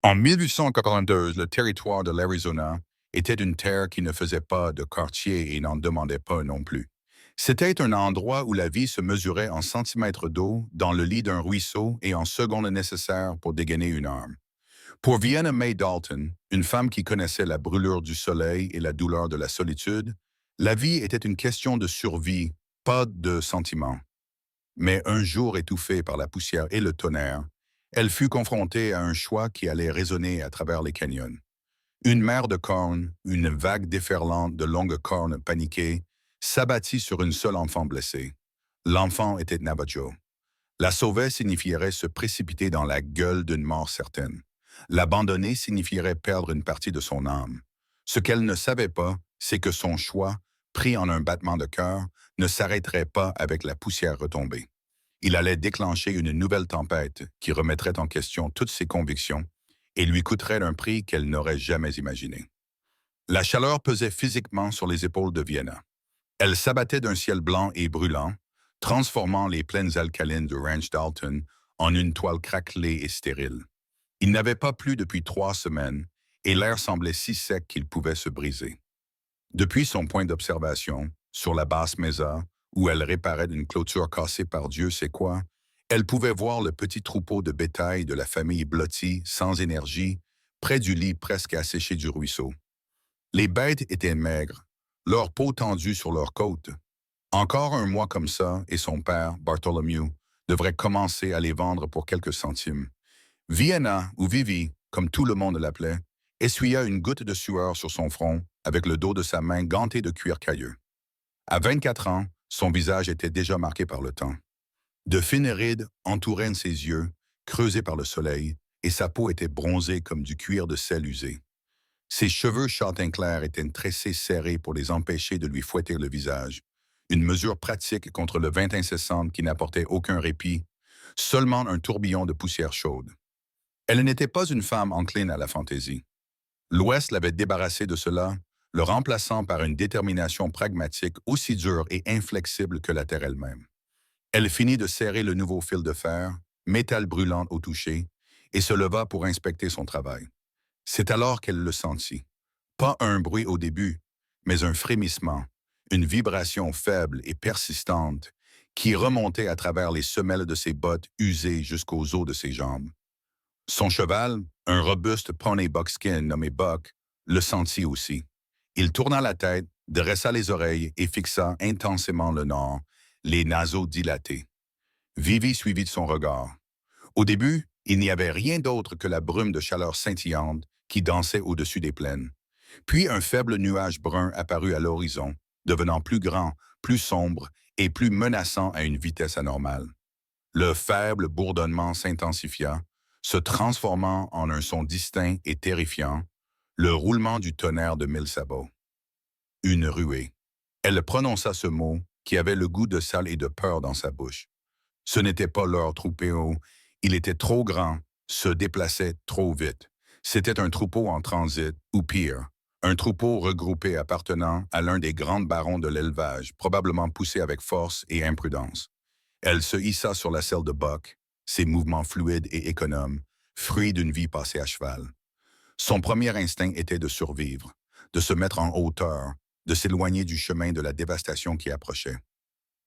En 1892, le territoire de l'Arizona était une terre qui ne faisait pas de quartier et n'en demandait pas non plus. C'était un endroit où la vie se mesurait en centimètres d'eau dans le lit d'un ruisseau et en secondes nécessaires pour dégainer une arme. Pour Vienna May Dalton, une femme qui connaissait la brûlure du soleil et la douleur de la solitude, la vie était une question de survie, pas de sentiment. Mais un jour étouffée par la poussière et le tonnerre, elle fut confrontée à un choix qui allait résonner à travers les canyons. Une mer de cornes, une vague déferlante de longues cornes paniquées, s'abattit sur une seule enfant blessée. L'enfant était Navajo. La sauver signifierait se précipiter dans la gueule d'une mort certaine. L'abandonner signifierait perdre une partie de son âme. Ce qu'elle ne savait pas, c'est que son choix, pris en un battement de cœur, ne s'arrêterait pas avec la poussière retombée. Il allait déclencher une nouvelle tempête qui remettrait en question toutes ses convictions et lui coûterait un prix qu'elle n'aurait jamais imaginé. La chaleur pesait physiquement sur les épaules de Vienna. Elle s'abattait d'un ciel blanc et brûlant, transformant les plaines alcalines du Ranch Dalton en une toile craquelée et stérile. Il n'avait pas plu depuis 3 semaines et l'air semblait si sec qu'il pouvait se briser. Depuis son point d'observation, sur la basse mesa, où elle réparait une clôture cassée par Dieu sait quoi, elle pouvait voir le petit troupeau de bétail de la famille blottie, sans énergie, près du lit presque asséché du ruisseau. Les bêtes étaient maigres, leur peau tendue sur leurs côtes. Encore un mois comme ça, et son père, Bartholomew, devrait commencer à les vendre pour quelques centimes. Vienna, ou Vivi, comme tout le monde l'appelait, essuya une goutte de sueur sur son front avec le dos de sa main gantée de cuir cailleux. À 24 ans, son visage était déjà marqué par le temps. De fines rides entouraient ses yeux, creusés par le soleil, et sa peau était bronzée comme du cuir de sel usé. Ses cheveux châtain clair étaient tressés serrés pour les empêcher de lui fouetter le visage, une mesure pratique contre le vin incessant qui n'apportait aucun répit, seulement un tourbillon de poussière chaude. Elle n'était pas une femme encline à la fantaisie. L'Ouest l'avait débarrassée de cela, le remplaçant par une détermination pragmatique aussi dure et inflexible que la terre elle-même. Elle finit de serrer le nouveau fil de fer, métal brûlant au toucher, et se leva pour inspecter son travail. C'est alors qu'elle le sentit. Pas un bruit au début, mais un frémissement, une vibration faible et persistante qui remontait à travers les semelles de ses bottes usées jusqu'aux os de ses jambes. Son cheval, un robuste poney buckskin nommé Buck, le sentit aussi. Il tourna la tête, dressa les oreilles et fixa intensément le nord, les naseaux dilatés. Vivi suivit de son regard. Au début, il n'y avait rien d'autre que la brume de chaleur scintillante qui dansait au-dessus des plaines. Puis un faible nuage brun apparut à l'horizon, devenant plus grand, plus sombre et plus menaçant à une vitesse anormale. Le faible bourdonnement s'intensifia, se transformant en un son distinct et terrifiant, le roulement du tonnerre de 1000 sabots. Une ruée. Elle prononça ce mot qui avait le goût de sale et de peur dans sa bouche. Ce n'était pas leur troupeau, il était trop grand, se déplaçait trop vite. C'était un troupeau en transit, ou pire, un troupeau regroupé appartenant à l'un des grands barons de l'élevage, probablement poussé avec force et imprudence. Elle se hissa sur la selle de Buck, ses mouvements fluides et économes, fruit d'une vie passée à cheval. Son premier instinct était de survivre, de se mettre en hauteur, de s'éloigner du chemin de la dévastation qui approchait.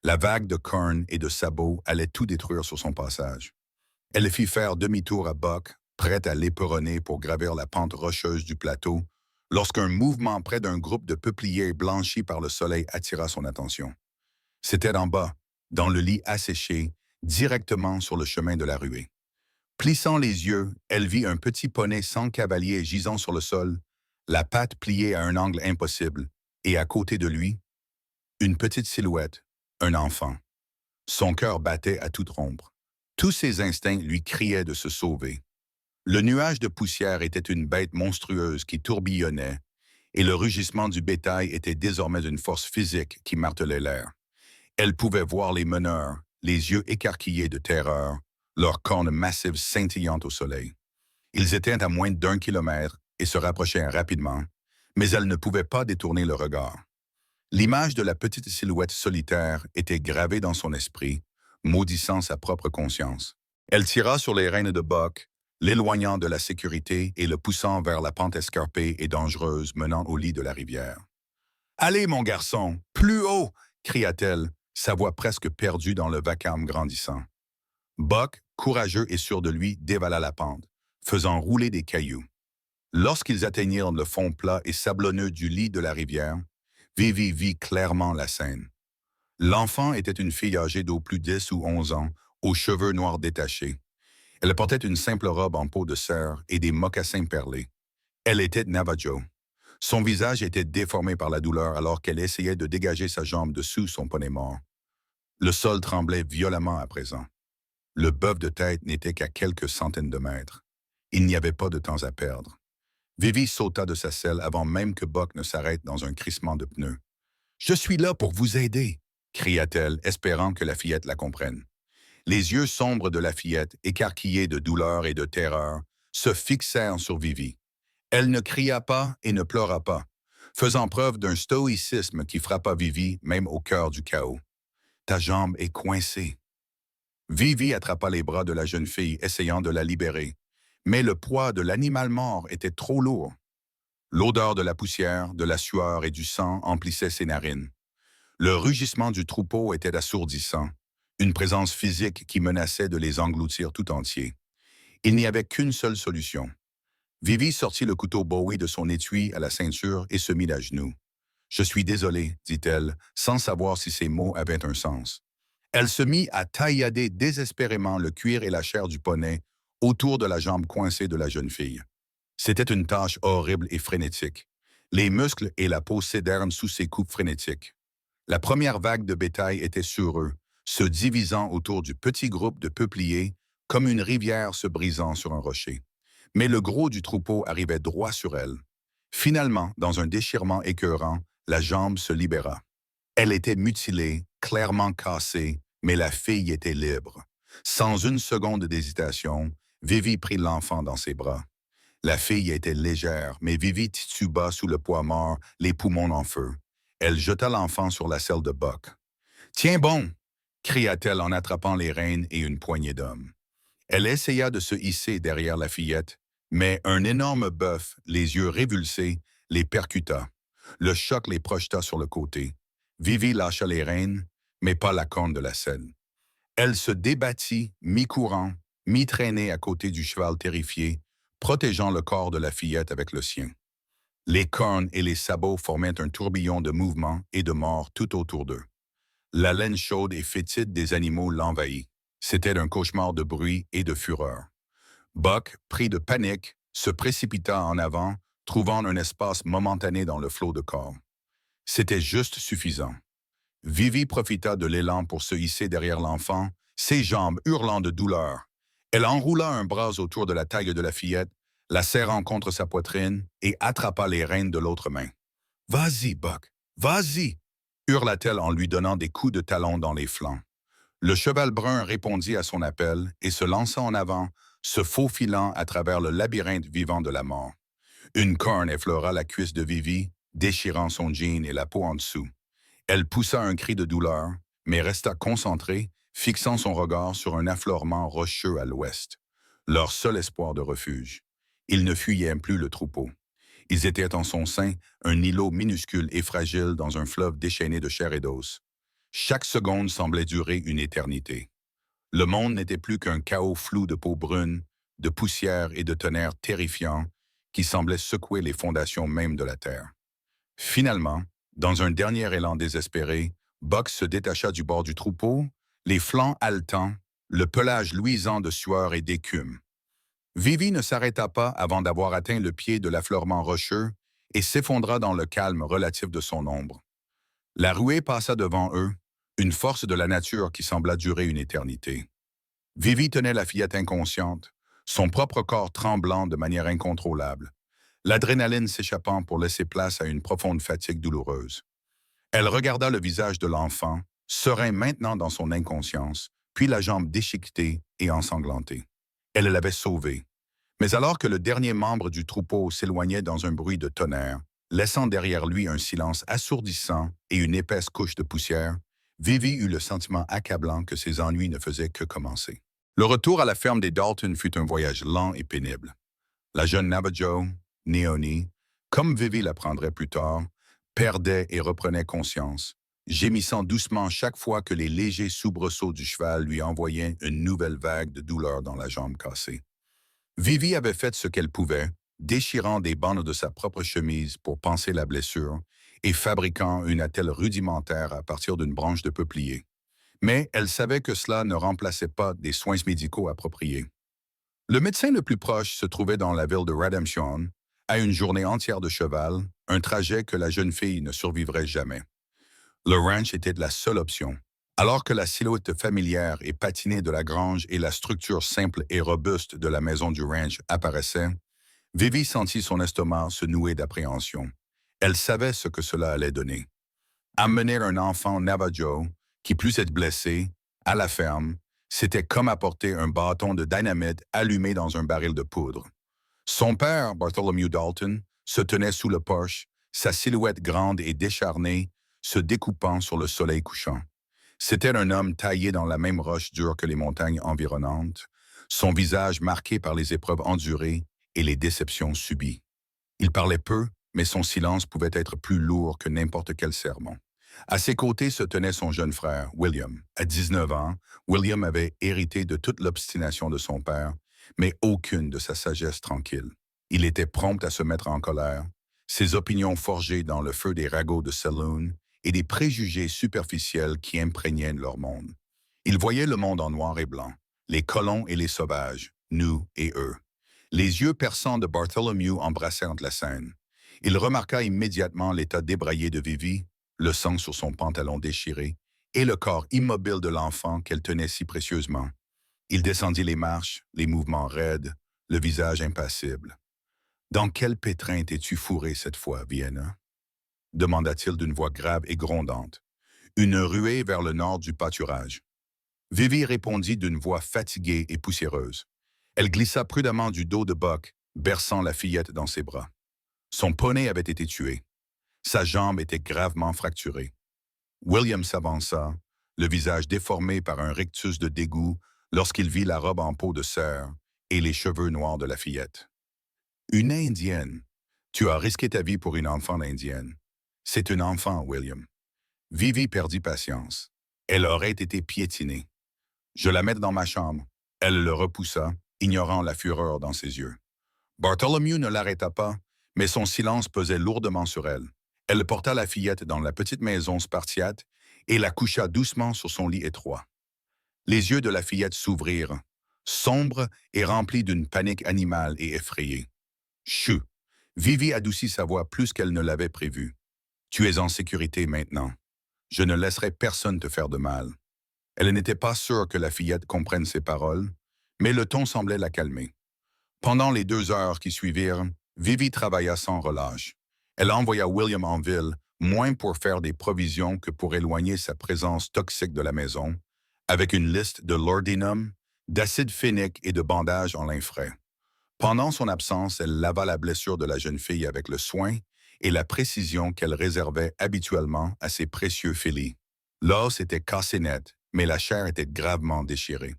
La vague de cornes et de sabots allait tout détruire sur son passage. Elle fit faire demi-tour à Buck, prête à l'éperonner pour gravir la pente rocheuse du plateau, lorsqu'un mouvement près d'un groupe de peupliers blanchis par le soleil attira son attention. C'était en bas, dans le lit asséché, directement sur le chemin de la ruée. Plissant les yeux, elle vit un petit poney sans cavalier gisant sur le sol, la patte pliée à un angle impossible, et à côté de lui, une petite silhouette, un enfant. Son cœur battait à toute rompre. Tous ses instincts lui criaient de se sauver. Le nuage de poussière était une bête monstrueuse qui tourbillonnait, et le rugissement du bétail était désormais d'une force physique qui martelait l'air. Elle pouvait voir les meneurs, les yeux écarquillés de terreur, leurs cornes massives scintillantes au soleil. Ils étaient à moins d'1 kilomètre et se rapprochaient rapidement, mais elle ne pouvait pas détourner le regard. L'image de la petite silhouette solitaire était gravée dans son esprit, maudissant sa propre conscience. Elle tira sur les rênes de Buck, l'éloignant de la sécurité et le poussant vers la pente escarpée et dangereuse menant au lit de la rivière. « Allez, mon garçon, plus haut! » cria-t-elle, sa voix presque perdue dans le vacarme grandissant. Buck, courageux et sûr de lui, dévala la pente, faisant rouler des cailloux. Lorsqu'ils atteignirent le fond plat et sablonneux du lit de la rivière, Vivi vit clairement la scène. L'enfant était une fille âgée d'au plus 10 ou 11 ans, aux cheveux noirs détachés. Elle portait une simple robe en peau de cerf et des mocassins perlés. Elle était Navajo. Son visage était déformé par la douleur alors qu'elle essayait de dégager sa jambe dessous son poney mort. Le sol tremblait violemment à présent. Le bœuf de tête n'était qu'à quelques centaines de mètres. Il n'y avait pas de temps à perdre. Vivi sauta de sa selle avant même que Buck ne s'arrête dans un crissement de pneus. « Je suis là pour vous aider !» cria-t-elle, espérant que la fillette la comprenne. Les yeux sombres de la fillette, écarquillés de douleur et de terreur, se fixèrent sur Vivi. Elle ne cria pas et ne pleura pas, faisant preuve d'un stoïcisme qui frappa Vivi même au cœur du chaos. « Ta jambe est coincée. » Vivi attrapa les bras de la jeune fille, essayant de la libérer. Mais le poids de l'animal mort était trop lourd. L'odeur de la poussière, de la sueur et du sang emplissait ses narines. Le rugissement du troupeau était assourdissant, une présence physique qui menaçait de les engloutir tout entiers. Il n'y avait qu'une seule solution. Vivi sortit le couteau Bowie de son étui à la ceinture et se mit à genoux. « Je suis désolée, dit-elle, sans savoir si ces mots avaient un sens. Elle se mit à taillader désespérément le cuir et la chair du poney autour de la jambe coincée de la jeune fille. C'était une tâche horrible et frénétique. Les muscles et la peau cédèrent sous ces coupes frénétiques. La première vague de bétail était sur eux, se divisant autour du petit groupe de peupliers comme une rivière se brisant sur un rocher. Mais le gros du troupeau arrivait droit sur elle. Finalement, dans un déchirement écœurant, la jambe se libéra. Elle était mutilée, clairement cassée, mais la fille était libre. Sans une seconde d'hésitation, Vivi prit l'enfant dans ses bras. La fille était légère, mais Vivi tituba sous le poids mort, les poumons en feu. Elle jeta l'enfant sur la selle de Buck. « Tiens bon! » cria-t-elle en attrapant les rênes et une poignée d'hommes. Elle essaya de se hisser derrière la fillette, mais un énorme bœuf, les yeux révulsés, les percuta. Le choc les projeta sur le côté. Vivi lâcha les rênes, mais pas la corne de la selle. Elle se débattit, mi-courant, mi-traînée à côté du cheval terrifié, protégeant le corps de la fillette avec le sien. Les cornes et les sabots formaient un tourbillon de mouvements et de morts tout autour d'eux. La laine chaude et fétide des animaux l'envahit. C'était un cauchemar de bruit et de fureur. Buck, pris de panique, se précipita en avant, trouvant un espace momentané dans le flot de corps. C'était juste suffisant. Vivi profita de l'élan pour se hisser derrière l'enfant, ses jambes hurlant de douleur. Elle enroula un bras autour de la taille de la fillette, la serrant contre sa poitrine et attrapa les rênes de l'autre main. « Vas-y, Buck, vas-y !» hurla-t-elle en lui donnant des coups de talon dans les flancs. Le cheval brun répondit à son appel et se lança en avant, se faufilant à travers le labyrinthe vivant de la mort. Une corne effleura la cuisse de Vivi, déchirant son jean et la peau en dessous. Elle poussa un cri de douleur, mais resta concentrée, fixant son regard sur un affleurement rocheux à l'ouest. Leur seul espoir de refuge. Ils ne fuyaient plus le troupeau. Ils étaient en son sein, un îlot minuscule et fragile dans un fleuve déchaîné de chair et d'os. Chaque seconde semblait durer une éternité. Le monde n'était plus qu'un chaos flou de peau brune, de poussière et de tonnerre terrifiant qui semblait secouer les fondations mêmes de la terre. Finalement, dans un dernier élan désespéré, Buck se détacha du bord du troupeau, les flancs haletants, le pelage luisant de sueur et d'écume. Vivi ne s'arrêta pas avant d'avoir atteint le pied de l'affleurement rocheux et s'effondra dans le calme relatif de son ombre. La ruée passa devant eux, une force de la nature qui sembla durer une éternité. Vivi tenait la fillette inconsciente, son propre corps tremblant de manière incontrôlable, l'adrénaline s'échappant pour laisser place à une profonde fatigue douloureuse. Elle regarda le visage de l'enfant, serein maintenant dans son inconscience, puis la jambe déchiquetée et ensanglantée. Elle l'avait sauvé. Mais alors que le dernier membre du troupeau s'éloignait dans un bruit de tonnerre, laissant derrière lui un silence assourdissant et une épaisse couche de poussière, Vivi eut le sentiment accablant que ses ennuis ne faisaient que commencer. Le retour à la ferme des Dalton fut un voyage lent et pénible. La jeune Navajo, Néonie, comme Vivi l'apprendrait plus tard, perdait et reprenait conscience, gémissant doucement chaque fois que les légers soubresauts du cheval lui envoyaient une nouvelle vague de douleur dans la jambe cassée. Vivi avait fait ce qu'elle pouvait, déchirant des bandes de sa propre chemise pour panser la blessure et fabriquant une attelle rudimentaire à partir d'une branche de peuplier. Mais elle savait que cela ne remplaçait pas des soins médicaux appropriés. Le médecin le plus proche se trouvait dans la ville de Redemption, à une journée entière de cheval, un trajet que la jeune fille ne survivrait jamais. Le ranch était la seule option. Alors que la silhouette familière et patinée de la grange et la structure simple et robuste de la maison du ranch apparaissaient, Vivi sentit son estomac se nouer d'appréhension. Elle savait ce que cela allait donner. Amener un enfant Navajo, qui plus être blessé, à la ferme, c'était comme apporter un bâton de dynamite allumé dans un baril de poudre. Son père, Bartholomew Dalton, se tenait sous le porche, sa silhouette grande et décharnée, se découpant sur le soleil couchant. C'était un homme taillé dans la même roche dure que les montagnes environnantes, son visage marqué par les épreuves endurées et les déceptions subies. Il parlait peu, mais son silence pouvait être plus lourd que n'importe quel sermon. À ses côtés se tenait son jeune frère, William. À 19 ans, William avait hérité de toute l'obstination de son père, mais aucune de sa sagesse tranquille. Il était prompt à se mettre en colère, ses opinions forgées dans le feu des ragots de saloon et des préjugés superficiels qui imprégnaient leur monde. Il voyait le monde en noir et blanc, les colons et les sauvages, nous et eux. Les yeux perçants de Bartholomew embrassèrent la scène. Il remarqua immédiatement l'état débraillé de Vivi, le sang sur son pantalon déchiré, et le corps immobile de l'enfant qu'elle tenait si précieusement. Il descendit les marches, les mouvements raides, le visage impassible. « Dans quel pétrin t'es-tu fourré cette fois, Vienna ?» demanda-t-il d'une voix grave et grondante. Une ruée vers le nord du pâturage. Vivi répondit d'une voix fatiguée et poussiéreuse. Elle glissa prudemment du dos de Buck, berçant la fillette dans ses bras. Son poney avait été tué. Sa jambe était gravement fracturée. William s'avança, le visage déformé par un rictus de dégoût lorsqu'il vit la robe en peau de cerf et les cheveux noirs de la fillette. « Une Indienne. Tu as risqué ta vie pour une enfant d'Indienne. C'est une enfant, William. » Vivi perdit patience. Elle aurait été piétinée. « Je la mets dans ma chambre. » Elle le repoussa, ignorant la fureur dans ses yeux. Bartholomew ne l'arrêta pas, mais son silence pesait lourdement sur elle. Elle porta la fillette dans la petite maison spartiate et la coucha doucement sur son lit étroit. Les yeux de la fillette s'ouvrirent, sombres et remplis d'une panique animale et effrayée. « Chut !» Vivi adoucit sa voix plus qu'elle ne l'avait prévu. « Tu es en sécurité maintenant. Je ne laisserai personne te faire de mal. » Elle n'était pas sûre que la fillette comprenne ses paroles, mais le ton semblait la calmer. Pendant les 2 heures qui suivirent, Vivi travailla sans relâche. Elle envoya William en ville, moins pour faire des provisions que pour éloigner sa présence toxique de la maison, avec une liste de laudanum, d'acide phénique et de bandages en lin frais. Pendant son absence, elle lava la blessure de la jeune fille avec le soin et la précision qu'elle réservait habituellement à ses précieux filets. L'os était cassé net, mais la chair était gravement déchirée.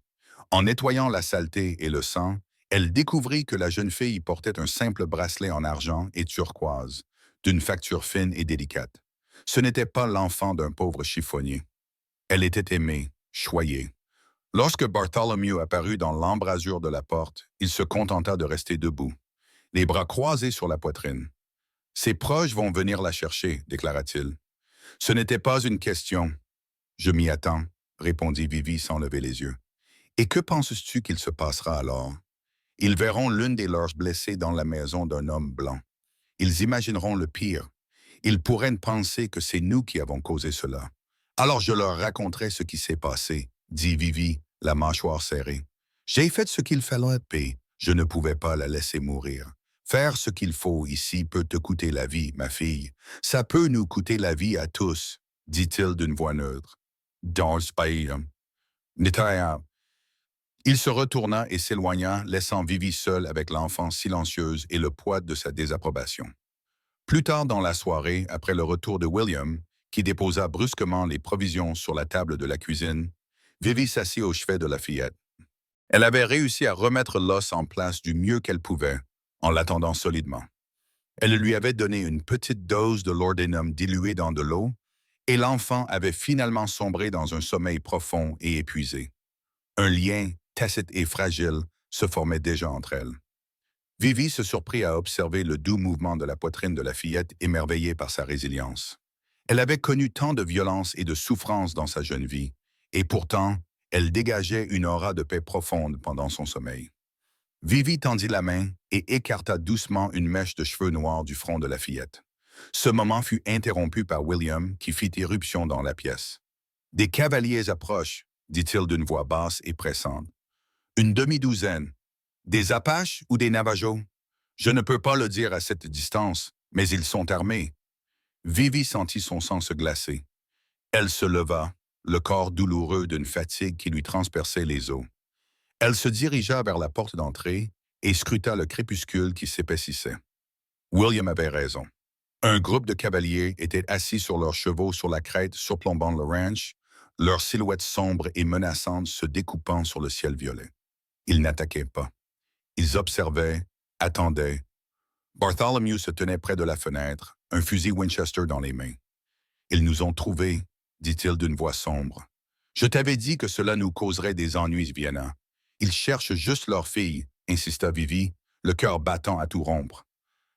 En nettoyant la saleté et le sang, elle découvrit que la jeune fille portait un simple bracelet en argent et turquoise, d'une facture fine et délicate. Ce n'était pas l'enfant d'un pauvre chiffonnier. Elle était aimée, choyée. Lorsque Bartholomew apparut dans l'embrasure de la porte, il se contenta de rester debout, les bras croisés sur la poitrine. « Ses proches vont venir la chercher, » déclara-t-il. « Ce n'était pas une question. »« Je m'y attends, » répondit Vivi sans lever les yeux. « Et que penses-tu qu'il se passera alors? Ils verront l'une des leurs blessées dans la maison d'un homme blanc. Ils imagineront le pire. Ils pourraient penser que c'est nous qui avons causé cela. Alors je leur raconterai ce qui s'est passé, » dit Vivi, la mâchoire serrée. « J'ai fait ce qu'il fallait, paix. Je ne pouvais pas la laisser mourir. Faire ce qu'il faut ici peut te coûter la vie, ma fille. Ça peut nous coûter la vie à tous, » dit-il d'une voix neutre. Dans ce pays, il se retourna et s'éloigna, laissant Vivi seule avec l'enfant silencieuse et le poids de sa désapprobation. Plus tard dans la soirée, après le retour de William, qui déposa brusquement les provisions sur la table de la cuisine, Vivi s'assit au chevet de la fillette. Elle avait réussi à remettre l'os en place du mieux qu'elle pouvait, en l'attendant solidement. Elle lui avait donné une petite dose de laudanum dilué dans de l'eau, et l'enfant avait finalement sombré dans un sommeil profond et épuisé. Un lien, tacite et fragile, se formait déjà entre elles. Vivi se surprit à observer le doux mouvement de la poitrine de la fillette émerveillée par sa résilience. Elle avait connu tant de violence et de souffrance dans sa jeune vie, et pourtant, elle dégageait une aura de paix profonde pendant son sommeil. Vivi tendit la main et écarta doucement une mèche de cheveux noirs du front de la fillette. Ce moment fut interrompu par William, qui fit irruption dans la pièce. « Des cavaliers approchent, dit-il d'une voix basse et pressante. Une demi-douzaine. Des Apaches ou des Navajos? Je ne peux pas le dire à cette distance, mais ils sont armés. » Vivi sentit son sang se glacer. Elle se leva, le corps douloureux d'une fatigue qui lui transperçait les os. Elle se dirigea vers la porte d'entrée et scruta le crépuscule qui s'épaississait. William avait raison. Un groupe de cavaliers était assis sur leurs chevaux sur la crête surplombant le ranch, leurs silhouettes sombres et menaçantes se découpant sur le ciel violet. Ils n'attaquaient pas. Ils observaient, attendaient. Bartholomew se tenait près de la fenêtre, un fusil Winchester dans les mains. « Ils nous ont trouvés, dit-il d'une voix sombre. Je t'avais dit que cela nous causerait des ennuis, Vienna. Ils cherchent juste leur fille, insista Vivi, le cœur battant à tout rompre.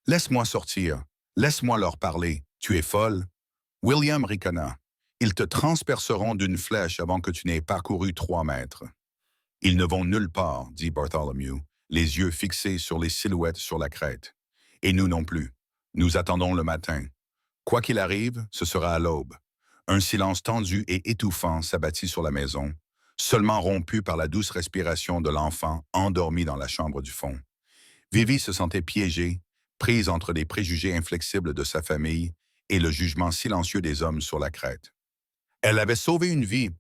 Laisse-moi sortir, laisse-moi leur parler, tu es folle. William ricana. Ils te transperceront d'une flèche avant que tu n'aies parcouru 3 mètres. Ils ne vont nulle part, dit Bartholomew, les yeux fixés sur les silhouettes sur la crête. Et nous non plus. Nous attendons le matin. Quoi qu'il arrive, ce sera à l'aube. Un silence tendu et étouffant s'abattit sur la maison, seulement rompu par la douce respiration de l'enfant endormi dans la chambre du fond. Vivi se sentait piégée, prise entre les préjugés inflexibles de sa famille et le jugement silencieux des hommes sur la crête. Elle avait sauvé une vie,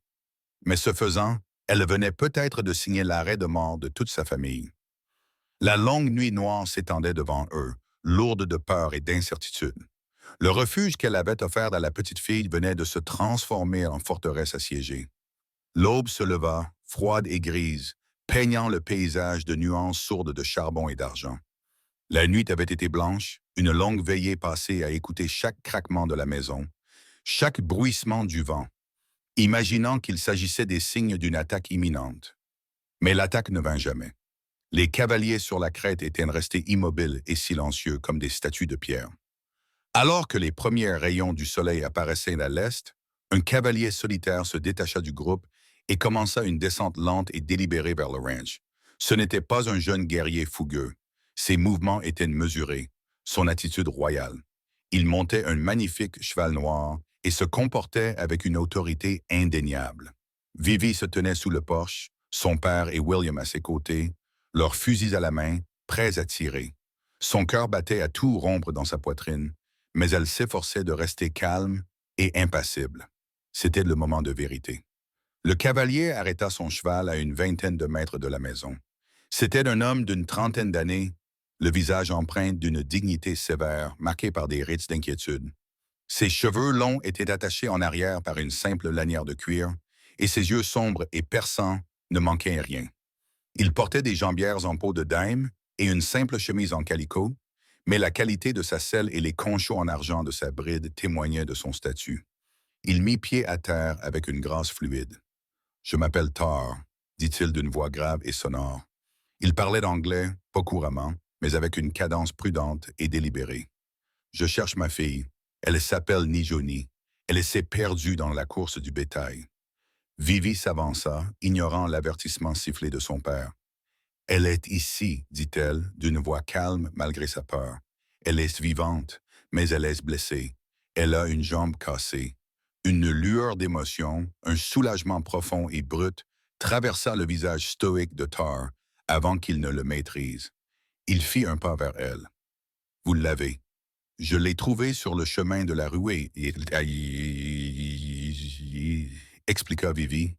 mais ce faisant, elle venait peut-être de signer l'arrêt de mort de toute sa famille. La longue nuit noire s'étendait devant eux, lourde de peur et d'incertitude. Le refuge qu'elle avait offert à la petite fille venait de se transformer en forteresse assiégée. L'aube se leva, froide et grise, peignant le paysage de nuances sourdes de charbon et d'argent. La nuit avait été blanche, une longue veillée passée à écouter chaque craquement de la maison, chaque bruissement du vent, imaginant qu'il s'agissait des signes d'une attaque imminente. Mais l'attaque ne vint jamais. Les cavaliers sur la crête étaient restés immobiles et silencieux comme des statues de pierre. Alors que les premiers rayons du soleil apparaissaient à l'est, un cavalier solitaire se détacha du groupe et commença une descente lente et délibérée vers le ranch. Ce n'était pas un jeune guerrier fougueux. Ses mouvements étaient mesurés, son attitude royale. Il montait un magnifique cheval noir et se comportait avec une autorité indéniable. Vivi se tenait sous le porche, son père et William à ses côtés, leurs fusils à la main, prêts à tirer. Son cœur battait à tout rompre dans sa poitrine, mais elle s'efforçait de rester calme et impassible. C'était le moment de vérité. Le cavalier arrêta son cheval à une vingtaine de mètres de la maison. C'était un homme d'une trentaine d'années, le visage empreint d'une dignité sévère, marqué par des rides d'inquiétude. Ses cheveux longs étaient attachés en arrière par une simple lanière de cuir, et ses yeux sombres et perçants ne manquaient rien. Il portait des jambières en peau de daim et une simple chemise en calicot, mais la qualité de sa selle et les conchots en argent de sa bride témoignaient de son statut. Il mit pied à terre avec une grâce fluide. « Je m'appelle Tar », dit-il d'une voix grave et sonore. Il parlait d'anglais, pas couramment, mais avec une cadence prudente et délibérée. « Je cherche ma fille. Elle s'appelle Nijoni. Elle s'est perdue dans la course du bétail. » Vivi s'avança, ignorant l'avertissement sifflé de son père. « Elle est ici, dit-elle, d'une voix calme malgré sa peur. Elle est vivante, mais elle est blessée. Elle a une jambe cassée. » Une lueur d'émotion, un soulagement profond et brut, traversa le visage stoïque de Tar avant qu'il ne le maîtrise. Il fit un pas vers elle. « Vous l'avez. Je l'ai trouvée sur le chemin de la ruée, » expliqua Vivi,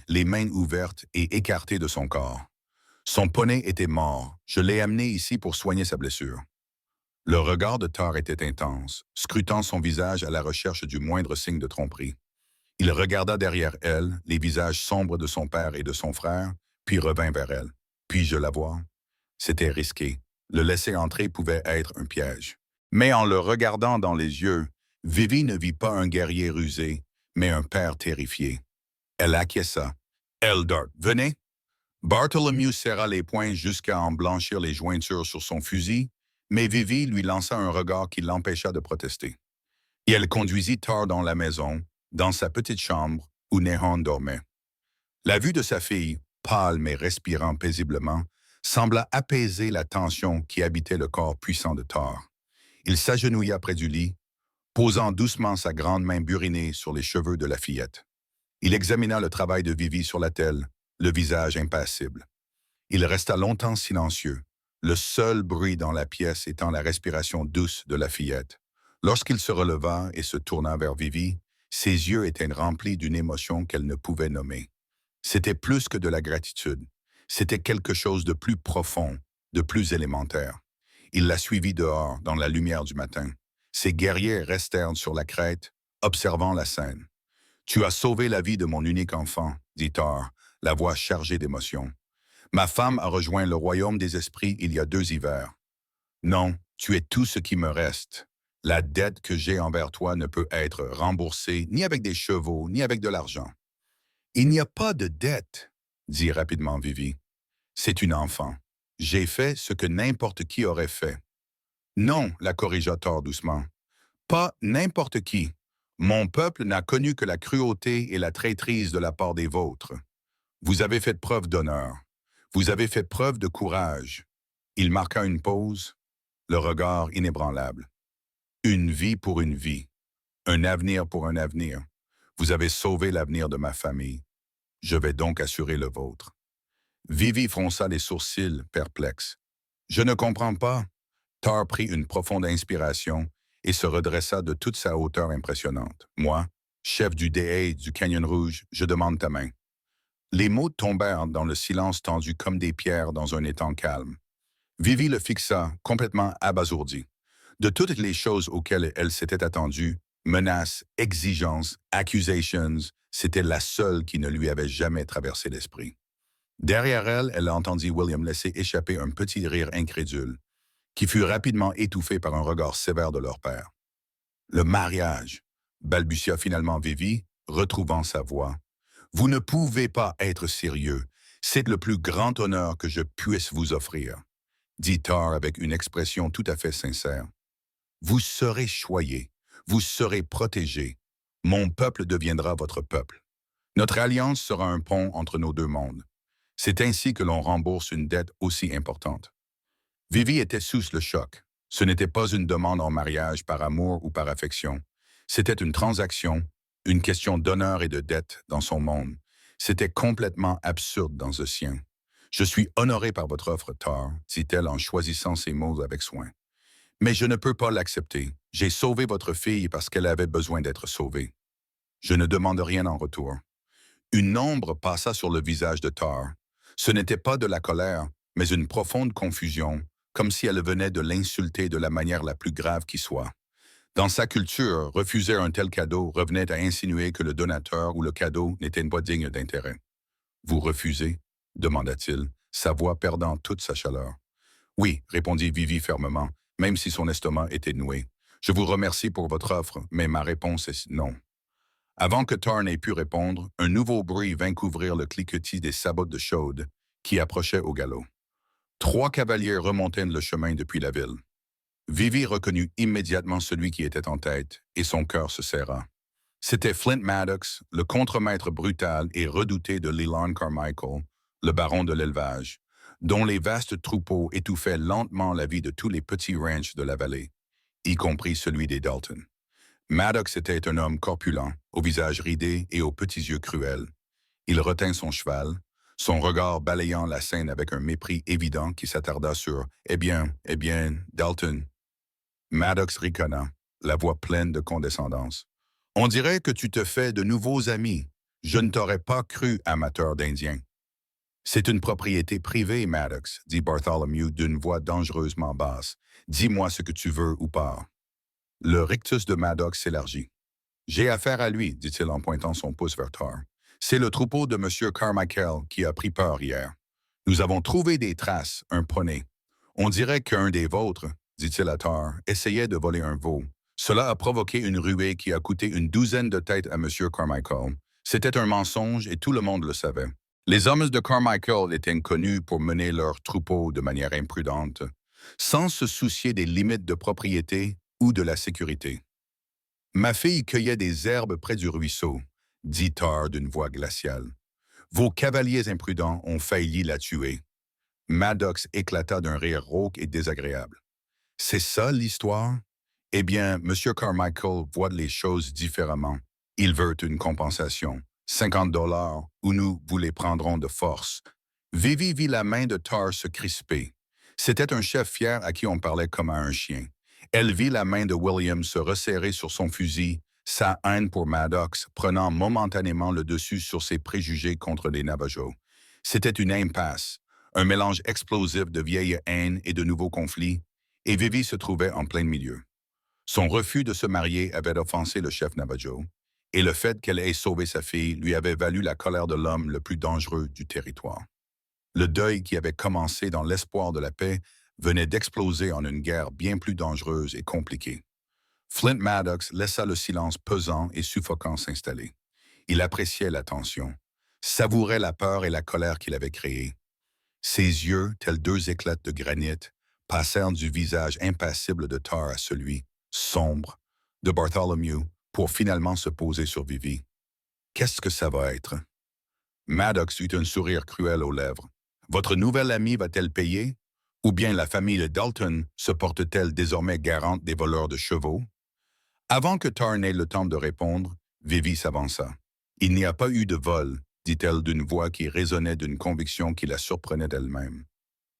les mains ouvertes et écartées de son corps. Son poney était mort. Je l'ai amené ici pour soigner sa blessure. Le regard de Tar était intense, scrutant son visage à la recherche du moindre signe de tromperie. Il regarda derrière elle, les visages sombres de son père et de son frère, puis revint vers elle. Puis-je la voir? C'était risqué. Le laisser entrer pouvait être un piège. Mais en le regardant dans les yeux, Vivi ne vit pas un guerrier rusé, mais un père terrifié. Elle acquiesça. Eldart, venez. Bartholomew serra les poings jusqu'à en blanchir les jointures sur son fusil, mais Vivi lui lança un regard qui l'empêcha de protester. Et elle conduisit Tar dans la maison, dans sa petite chambre où Nehon dormait. La vue de sa fille, pâle mais respirant paisiblement, sembla apaiser la tension qui habitait le corps puissant de Tar. Il s'agenouilla près du lit, posant doucement sa grande main burinée sur les cheveux de la fillette. Il examina le travail de Vivi sur la telle, le visage impassible. Il resta longtemps silencieux, le seul bruit dans la pièce étant la respiration douce de la fillette. Lorsqu'il se releva et se tourna vers Vivi, ses yeux étaient remplis d'une émotion qu'elle ne pouvait nommer. C'était plus que de la gratitude. C'était quelque chose de plus profond, de plus élémentaire. Il la suivit dehors, dans la lumière du matin. Ses guerriers restèrent sur la crête, observant la scène. « Tu as sauvé la vie de mon unique enfant, » dit Tar, la voix chargée d'émotion. « Ma femme a rejoint le royaume des esprits il y a 2 hivers. Non, tu es tout ce qui me reste. La dette que j'ai envers toi ne peut être remboursée ni avec des chevaux, ni avec de l'argent. » « Il n'y a pas de dette, » dit rapidement Vivi. « C'est une enfant. J'ai fait ce que n'importe qui aurait fait. »« Non, » la corrigea Tar doucement. « Pas n'importe qui. Mon peuple n'a connu que la cruauté et la traîtrise de la part des vôtres. Vous avez fait preuve d'honneur. Vous avez fait preuve de courage. » Il marqua une pause, le regard inébranlable. « Une vie pour une vie. Un avenir pour un avenir. Vous avez sauvé l'avenir de ma famille. Je vais donc assurer le vôtre. » Vivi fronça les sourcils, perplexe. « Je ne comprends pas. » Tar prit une profonde inspiration et se redressa de toute sa hauteur impressionnante. « Moi, chef du DA du Canyon Rouge, je demande ta main. » Les mots tombèrent dans le silence tendu comme des pierres dans un étang calme. Vivi le fixa, complètement abasourdi. De toutes les choses auxquelles elle s'était attendue, menaces, exigences, accusations, c'était la seule qui ne lui avait jamais traversé l'esprit. Derrière elle, elle entendit William laisser échapper un petit rire incrédule, qui fut rapidement étouffé par un regard sévère de leur père. « Le mariage, » balbutia finalement Vivi, retrouvant sa voix. « Vous ne pouvez pas être sérieux. C'est le plus grand honneur que je puisse vous offrir, » dit Tar avec une expression tout à fait sincère. « Vous serez choyés, vous serez protégés. Mon peuple deviendra votre peuple. Notre alliance sera un pont entre nos 2 mondes. C'est ainsi que l'on rembourse une dette aussi importante. » Vivi était sous le choc. Ce n'était pas une demande en mariage par amour ou par affection. C'était une transaction, une question d'honneur et de dette dans son monde. C'était complètement absurde dans le sien. « Je suis honoré par votre offre, Tar, » dit-elle en choisissant ses mots avec soin. « Mais je ne peux pas l'accepter. J'ai sauvé votre fille parce qu'elle avait besoin d'être sauvée. Je ne demande rien en retour. » Une ombre passa sur le visage de Tar. Ce n'était pas de la colère, mais une profonde confusion, comme si elle venait de l'insulter de la manière la plus grave qui soit. Dans sa culture, refuser un tel cadeau revenait à insinuer que le donateur ou le cadeau n'était pas digne d'intérêt. « Vous refusez ?» demanda-t-il, sa voix perdant toute sa chaleur. « Oui, » répondit Vivi fermement, même si son estomac était noué. « Je vous remercie pour votre offre, mais ma réponse est non. » Avant que Tar n'ait pu répondre, un nouveau bruit vint couvrir le cliquetis des sabots de chaude qui approchaient au galop. 3 cavaliers remontaient le chemin depuis la ville. Vivi reconnut immédiatement celui qui était en tête, et son cœur se serra. C'était Flint Maddox, le contremaître brutal et redouté de Leland Carmichael, le baron de l'élevage, dont les vastes troupeaux étouffaient lentement la vie de tous les petits ranchs de la vallée, y compris celui des Dalton. Maddox était un homme corpulent, au visage ridé et aux petits yeux cruels. Il retint son cheval, son regard balayant la scène avec un mépris évident qui s'attarda sur « Eh bien, Dalton. » Maddox ricana, la voix pleine de condescendance. « On dirait que tu te fais de nouveaux amis. Je ne t'aurais pas cru amateur d'Indiens. »« C'est une propriété privée, Maddox, » dit Bartholomew d'une voix dangereusement basse. « Dis-moi ce que tu veux ou pas. » Le rictus de Maddox s'élargit. J'ai affaire à lui, dit-il en pointant son pouce vers Tar. C'est le troupeau de M. Carmichael qui a pris peur hier. Nous avons trouvé des traces, un poney. On dirait qu'un des vôtres, dit-il à Tar, essayait de voler un veau. Cela a provoqué une ruée qui a coûté une douzaine de têtes à M. Carmichael. C'était un mensonge et tout le monde le savait. Les hommes de Carmichael étaient connus pour mener leur troupeau de manière imprudente, sans se soucier des limites de propriété ou de la sécurité. Ma fille cueillait des herbes près du ruisseau, dit Tar d'une voix glaciale. Vos cavaliers imprudents ont failli la tuer. Maddox éclata d'un rire rauque et désagréable. C'est ça l'histoire? Eh bien, M. Carmichael voit les choses différemment. Il veut une compensation. 50 $ ou nous vous les prendrons de force. Vivi vit la main de Tar se crisper. C'était un chef fier à qui on parlait comme à un chien. Elle vit la main de William se resserrer sur son fusil, sa haine pour Maddox prenant momentanément le dessus sur ses préjugés contre les Navajos. C'était une impasse, un mélange explosif de vieille haine et de nouveaux conflits, et Vivi se trouvait en plein milieu. Son refus de se marier avait offensé le chef Navajo, et le fait qu'elle ait sauvé sa fille lui avait valu la colère de l'homme le plus dangereux du territoire. Le deuil qui avait commencé dans l'espoir de la paix venait d'exploser en une guerre bien plus dangereuse et compliquée. Flint Maddox laissa le silence pesant et suffocant s'installer. Il appréciait la tension, savourait la peur et la colère qu'il avait créée. Ses yeux, tels deux éclats de granit, passèrent du visage impassible de Tar à celui, sombre, de Bartholomew, pour finalement se poser sur Vivi. Qu'est-ce que ça va être? Maddox eut un sourire cruel aux lèvres. Votre nouvelle amie va-t-elle payer? Ou bien la famille de Dalton se porte-t-elle désormais garante des voleurs de chevaux? Avant que Tar n'ait le temps de répondre, Vivi s'avança. Il n'y a pas eu de vol, dit-elle d'une voix qui résonnait d'une conviction qui la surprenait d'elle-même.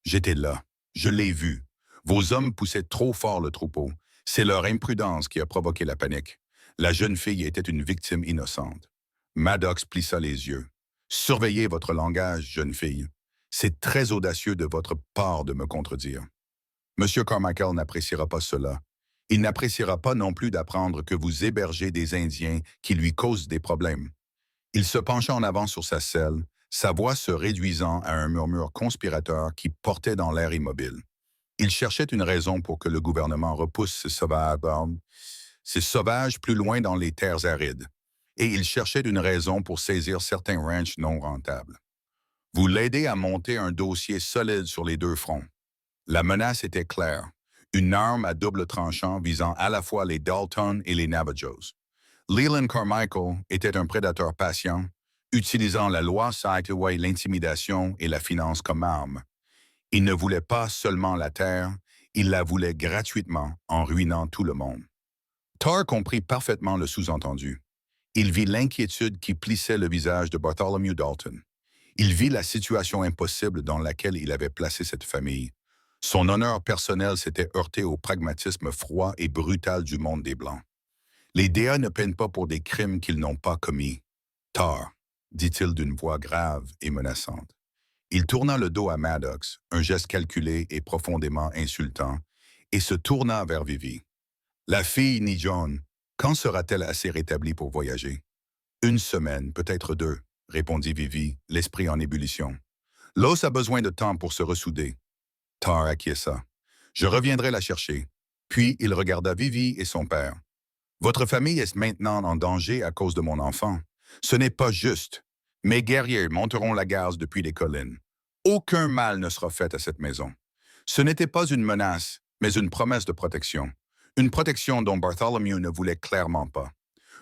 J'étais là. Je l'ai vu. Vos hommes poussaient trop fort le troupeau. C'est leur imprudence qui a provoqué la panique. La jeune fille était une victime innocente. Maddox plissa les yeux. Surveillez votre langage, jeune fille. C'est très audacieux de votre part de me contredire. Monsieur Carmichael n'appréciera pas cela. Il n'appréciera pas non plus d'apprendre que vous hébergez des Indiens qui lui causent des problèmes. Il se pencha en avant sur sa selle, sa voix se réduisant à un murmure conspirateur qui portait dans l'air immobile. Il cherchait une raison pour que le gouvernement repousse ces sauvages plus loin dans les terres arides, et il cherchait une raison pour saisir certains ranchs non rentables. Vous l'aidez à monter un dossier solide sur les deux fronts. La menace était claire, une arme à double tranchant visant à la fois les Dalton et les Navajos. Leland Carmichael était un prédateur patient, utilisant la loi Saitaway, l'intimidation et la finance comme arme. Il ne voulait pas seulement la terre, il la voulait gratuitement en ruinant tout le monde. Tar comprit parfaitement le sous-entendu. Il vit l'inquiétude qui plissait le visage de Bartholomew Dalton. Il vit la situation impossible dans laquelle il avait placé cette famille. Son honneur personnel s'était heurté au pragmatisme froid et brutal du monde des Blancs. Les DA ne peinent pas pour des crimes qu'ils n'ont pas commis. Tar, dit-il d'une voix grave et menaçante. Il tourna le dos à Maddox, un geste calculé et profondément insultant, et se tourna vers Vivi. La fille ni John, quand sera-t-elle assez rétablie pour voyager? Une semaine, peut-être deux, répondit Vivi, l'esprit en ébullition. L'os a besoin de temps pour se ressouder. Tar acquiesça. Je reviendrai la chercher. Puis il regarda Vivi et son père. Votre famille est maintenant en danger à cause de mon enfant. Ce n'est pas juste. Mes guerriers monteront la garde depuis les collines. Aucun mal ne sera fait à cette maison. Ce n'était pas une menace, mais une promesse de protection. Une protection dont Bartholomew ne voulait clairement pas.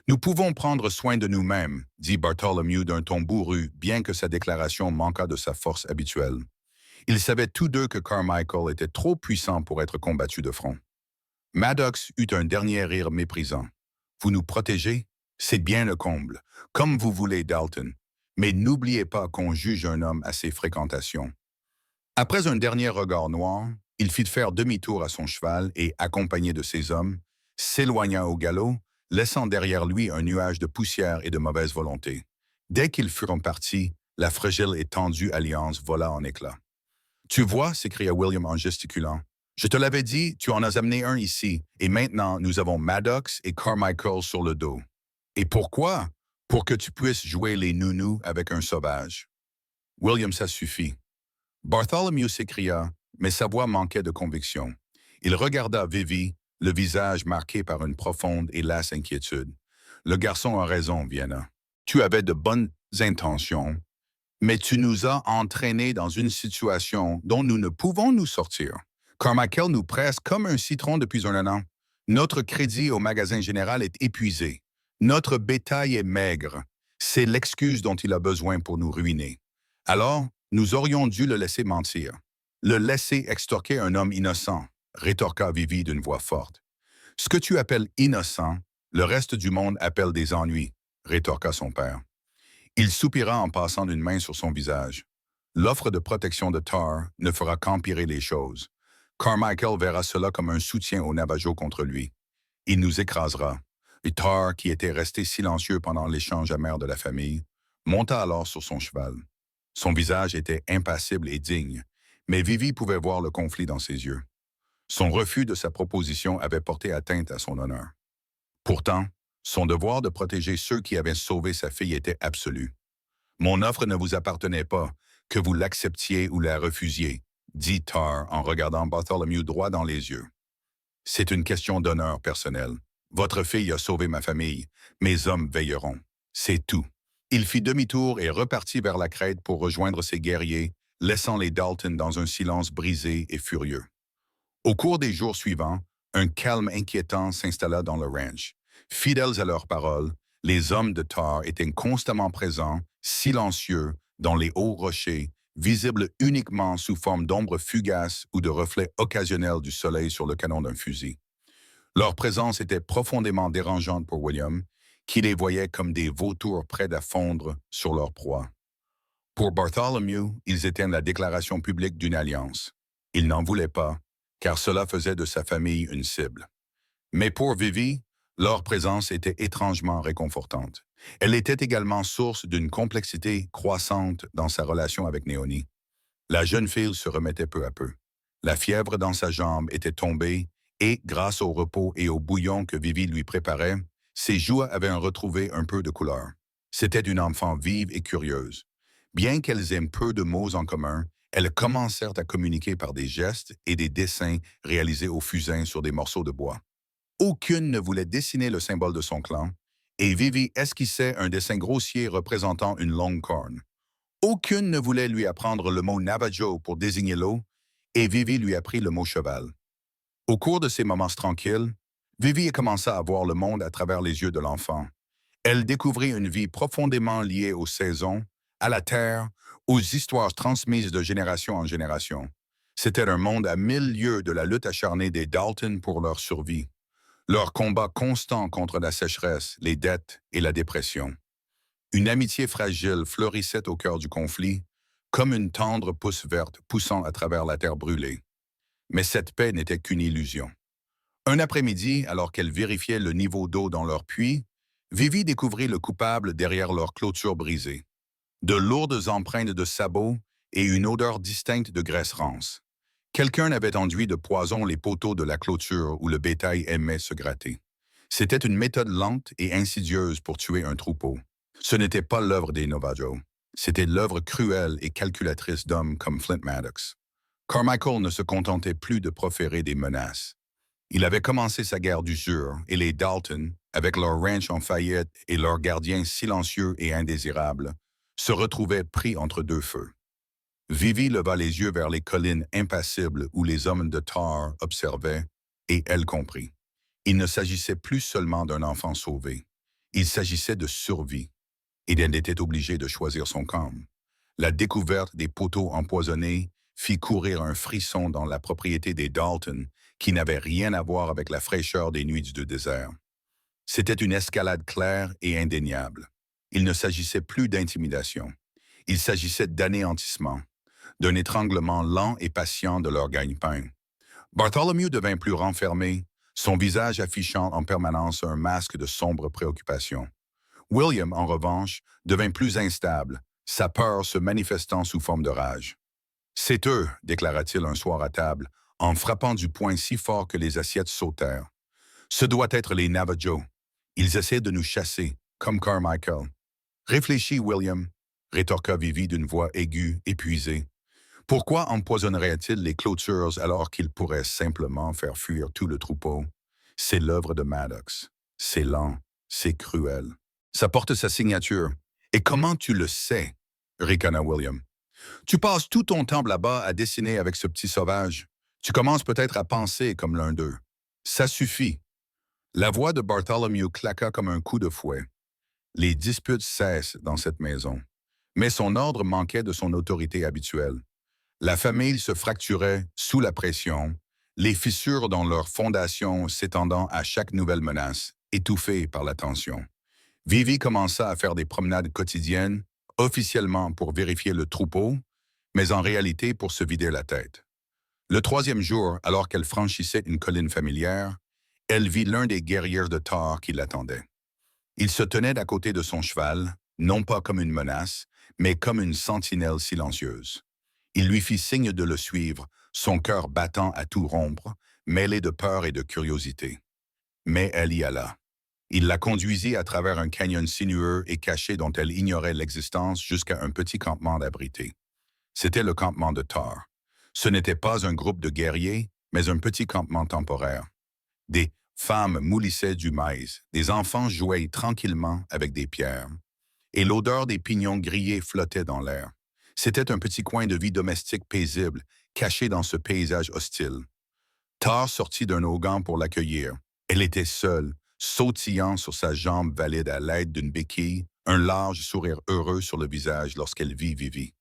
Nous pouvons prendre soin de nous-mêmes, dit Bartholomew d'un ton bourru, bien que sa déclaration manquât de sa force habituelle. Ils savaient tous deux que Carmichael était trop puissant pour être combattu de front. Maddox eut un dernier rire méprisant. Vous nous protégez? C'est bien le comble. Comme vous voulez, Dalton. Mais n'oubliez pas qu'on juge un homme à ses fréquentations. Après un dernier regard noir, il fit faire demi-tour à son cheval et, accompagné de ses hommes, s'éloigna au galop, laissant derrière lui un nuage de poussière et de mauvaise volonté. Dès qu'ils furent partis, la fragile et tendue alliance vola en éclats. « Tu vois, s'écria William en gesticulant. Je te l'avais dit, tu en as amené un ici, et maintenant nous avons Maddox et Carmichael sur le dos. Et pourquoi? Pour que tu puisses jouer les nounous avec un sauvage. William, ça suffit. Bartholomew s'écria, mais sa voix manquait de conviction. Il regarda Vivi, le visage marqué par une profonde et lasse inquiétude. Le garçon a raison, Vienna. Tu avais de bonnes intentions, mais tu nous as entraînés dans une situation dont nous ne pouvons nous sortir. Carmichael nous presse comme un citron depuis un an. Notre crédit au magasin général est épuisé. Notre bétail est maigre. C'est l'excuse dont il a besoin pour nous ruiner. Alors, nous aurions dû le laisser mentir. Le laisser extorquer un homme innocent, rétorqua Vivi d'une voix forte. Ce que tu appelles innocent, le reste du monde appelle des ennuis, rétorqua son père. Il soupira en passant une main sur son visage. L'offre de protection de Tar ne fera qu'empirer les choses. Carmichael verra cela comme un soutien au Navajo contre lui. Il nous écrasera. Et Tar, qui était resté silencieux pendant l'échange amer de la famille, monta alors sur son cheval. Son visage était impassible et digne, mais Vivi pouvait voir le conflit dans ses yeux. Son refus de sa proposition avait porté atteinte à son honneur. Pourtant, son devoir de protéger ceux qui avaient sauvé sa fille était absolu. Mon offre ne vous appartenait pas, que vous l'acceptiez ou la refusiez, dit Tar en regardant Bartholomew droit dans les yeux. C'est une question d'honneur personnel. Votre fille a sauvé ma famille. Mes hommes veilleront. C'est tout. Il fit demi-tour et repartit vers la crête pour rejoindre ses guerriers, laissant les Dalton dans un silence brisé et furieux. Au cours des jours suivants, un calme inquiétant s'installa dans le ranch. Fidèles à leurs paroles, les hommes de Tar étaient constamment présents, silencieux, dans les hauts rochers, visibles uniquement sous forme d'ombres fugaces ou de reflets occasionnels du soleil sur le canon d'un fusil. Leur présence était profondément dérangeante pour William, qui les voyait comme des vautours prêts à fondre sur leur proie. Pour Bartholomew, ils étaient la déclaration publique d'une alliance. Il n'en voulait pas, car cela faisait de sa famille une cible. Mais pour Vivi, leur présence était étrangement réconfortante. Elle était également source d'une complexité croissante dans sa relation avec Néonie. La jeune fille se remettait peu à peu. La fièvre dans sa jambe était tombée et, grâce au repos et au bouillon que Vivi lui préparait, ses joues avaient retrouvé un peu de couleur. C'était une enfant vive et curieuse. Bien qu'elles aient peu de mots en commun, elles commencèrent à communiquer par des gestes et des dessins réalisés au fusain sur des morceaux de bois. Aucune ne voulait dessiner le symbole de son clan, et Vivi esquissait un dessin grossier représentant une longue corne. Aucune ne voulait lui apprendre le mot Navajo pour désigner l'eau, et Vivi lui apprit le mot cheval. Au cours de ces moments tranquilles, Vivi commença à voir le monde à travers les yeux de l'enfant. Elle découvrit une vie profondément liée aux saisons, à la terre, aux histoires transmises de génération en génération. C'était un monde à 1000 lieues de la lutte acharnée des Dalton pour leur survie. Leur combat constant contre la sécheresse, les dettes et la dépression. Une amitié fragile fleurissait au cœur du conflit, comme une tendre pousse verte poussant à travers la terre brûlée. Mais cette paix n'était qu'une illusion. Un après-midi, alors qu'elle vérifiait le niveau d'eau dans leur puits, Vivi découvrit le coupable derrière leur clôture brisée. De lourdes empreintes de sabots et une odeur distincte de graisse rance. Quelqu'un avait enduit de poison les poteaux de la clôture où le bétail aimait se gratter. C'était une méthode lente et insidieuse pour tuer un troupeau. Ce n'était pas l'œuvre des Navajo. C'était l'œuvre cruelle et calculatrice d'hommes comme Flint Maddox. Carmichael ne se contentait plus de proférer des menaces. Il avait commencé sa guerre d'usure et les Dalton, avec leur ranch en faillite et leurs gardiens silencieux et indésirables, se retrouvaient pris entre deux feux. Vivi leva les yeux vers les collines impassibles où les hommes de Tar observaient, et elle comprit. Il ne s'agissait plus seulement d'un enfant sauvé. Il s'agissait de survie, et elle était obligée de choisir son camp. La découverte des poteaux empoisonnés fit courir un frisson dans la propriété des Dalton qui n'avait rien à voir avec la fraîcheur des nuits du désert. C'était une escalade claire et indéniable. Il ne s'agissait plus d'intimidation. Il s'agissait d'anéantissement, d'un étranglement lent et patient de leur gagne-pain. Bartholomew devint plus renfermé, son visage affichant en permanence un masque de sombre préoccupation. William, en revanche, devint plus instable, sa peur se manifestant sous forme de rage. « C'est eux, déclara-t-il un soir à table, en frappant du poing si fort que les assiettes sautèrent. Ce doit être les Navajo. Ils essaient de nous chasser, comme Carmichael. Réfléchis, William, rétorqua Vivi d'une voix aiguë, épuisée. Pourquoi empoisonnerait-il les clôtures alors qu'il pourrait simplement faire fuir tout le troupeau? C'est l'œuvre de Maddox. C'est lent, c'est cruel. Ça porte sa signature. Et comment tu le sais? Ricana William. Tu passes tout ton temps là-bas à dessiner avec ce petit sauvage. Tu commences peut-être à penser comme l'un d'eux. Ça suffit. La voix de Bartholomew claqua comme un coup de fouet. Les disputes cessent dans cette maison. Mais son ordre manquait de son autorité habituelle. La famille se fracturait sous la pression, les fissures dans leur fondation s'étendant à chaque nouvelle menace, étouffées par la tension. Vivi commença à faire des promenades quotidiennes, officiellement pour vérifier le troupeau, mais en réalité pour se vider la tête. Le troisième jour, alors qu'elle franchissait une colline familière, elle vit l'un des guerriers de Thor qui l'attendait. Il se tenait à côté de son cheval, non pas comme une menace, mais comme une sentinelle silencieuse. Il lui fit signe de le suivre, son cœur battant à tout rompre, mêlé de peur et de curiosité. Mais elle y alla. Il la conduisit à travers un canyon sinueux et caché dont elle ignorait l'existence jusqu'à un petit campement abrité. C'était le campement de Thor. Ce n'était pas un groupe de guerriers, mais un petit campement temporaire. Des femmes moulissaient du maïs, des enfants jouaient tranquillement avec des pierres, et l'odeur des pignons grillés flottait dans l'air. C'était un petit coin de vie domestique paisible, caché dans ce paysage hostile. Thor sortit d'un augan pour l'accueillir. Elle était seule, sautillant sur sa jambe valide à l'aide d'une béquille, un large sourire heureux sur le visage lorsqu'elle vit Vivi.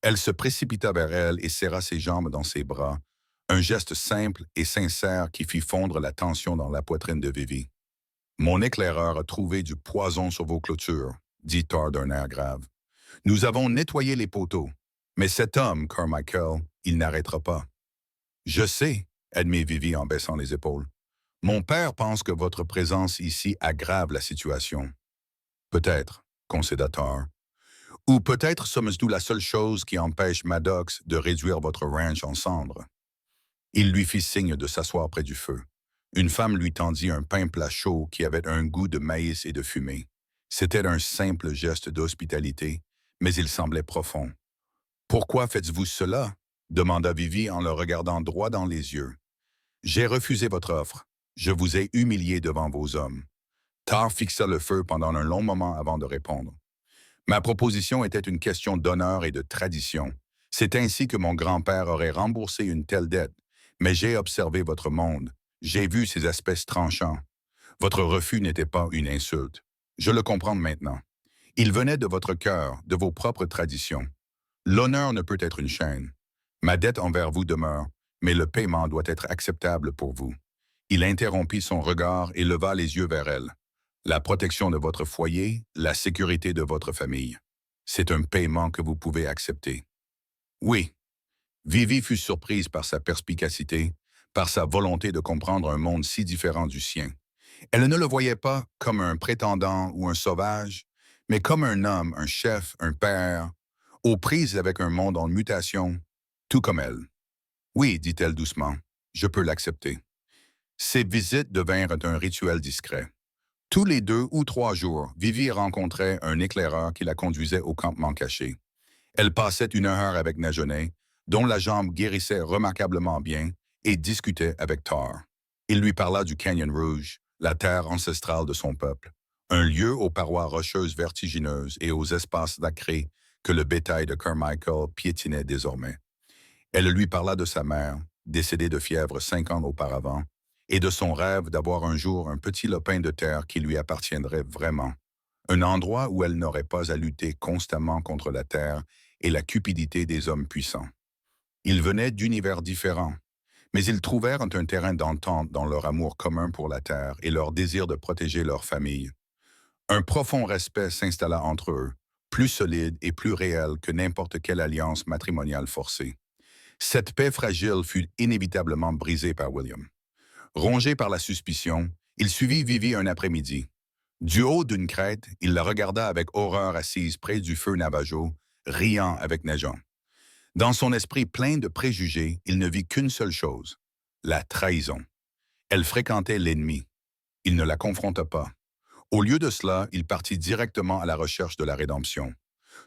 Elle se précipita vers elle et serra ses jambes dans ses bras, un geste simple et sincère qui fit fondre la tension dans la poitrine de Vivi. « Mon éclaireur a trouvé du poison sur vos clôtures, » dit Thor d'un air grave. « Nous avons nettoyé les poteaux, mais cet homme, Carmichael, il n'arrêtera pas. »« Je sais, » admit Vivi en baissant les épaules. « Mon père pense que votre présence ici aggrave la situation. »« Peut-être, » concéda Thor. « Ou peut-être sommes-nous la seule chose qui empêche Maddox de réduire votre ranch en cendres. » Il lui fit signe de s'asseoir près du feu. Une femme lui tendit un pain plat chaud qui avait un goût de maïs et de fumée. C'était un simple geste d'hospitalité, mais il semblait profond. « Pourquoi faites-vous cela? » demanda Vivi en le regardant droit dans les yeux. « J'ai refusé votre offre. Je vous ai humilié devant vos hommes. » Thor fixa le feu pendant un long moment avant de répondre. « Ma proposition était une question d'honneur et de tradition. C'est ainsi que mon grand-père aurait remboursé une telle dette. Mais j'ai observé votre monde. J'ai vu ses aspects tranchants. Votre refus n'était pas une insulte. Je le comprends maintenant. Il venait de votre cœur, de vos propres traditions. L'honneur ne peut être une chaîne. Ma dette envers vous demeure, mais le paiement doit être acceptable pour vous. » Il interrompit son regard et leva les yeux vers elle. « La protection de votre foyer, la sécurité de votre famille. C'est un paiement que vous pouvez accepter. » Oui. Vivi fut surprise par sa perspicacité, par sa volonté de comprendre un monde si différent du sien. Elle ne le voyait pas comme un prétendant ou un sauvage, mais comme un homme, un chef, un père, aux prises avec un monde en mutation, tout comme elle. « Oui, dit-elle doucement, je peux l'accepter. » Ces visites devinrent un rituel discret. Tous les 2 ou 3 jours, Vivi rencontrait un éclaireur qui la conduisait au campement caché. Elle passait 1 heure avec Najonet, dont la jambe guérissait remarquablement bien, et discutait avec Thor. Il lui parla du Canyon Rouge, la terre ancestrale de son peuple, un lieu aux parois rocheuses vertigineuses et aux espaces nacrés que le bétail de Carmichael piétinait désormais. Elle lui parla de sa mère, décédée de fièvre 5 ans auparavant, et de son rêve d'avoir un jour un petit lopin de terre qui lui appartiendrait vraiment, un endroit où elle n'aurait pas à lutter constamment contre la terre et la cupidité des hommes puissants. Ils venaient d'univers différents, mais ils trouvèrent un terrain d'entente dans leur amour commun pour la terre et leur désir de protéger leur famille. Un profond respect s'installa entre eux, plus solide et plus réel que n'importe quelle alliance matrimoniale forcée. Cette paix fragile fut inévitablement brisée par William. Rongé par la suspicion, il suivit Vivi un après-midi. Du haut d'une crête, il la regarda avec horreur assise près du feu Navajo, riant avec Nejon. Dans son esprit plein de préjugés, il ne vit qu'une seule chose, la trahison. Elle fréquentait l'ennemi. Il ne la confronta pas. Au lieu de cela, il partit directement à la recherche de la rédemption.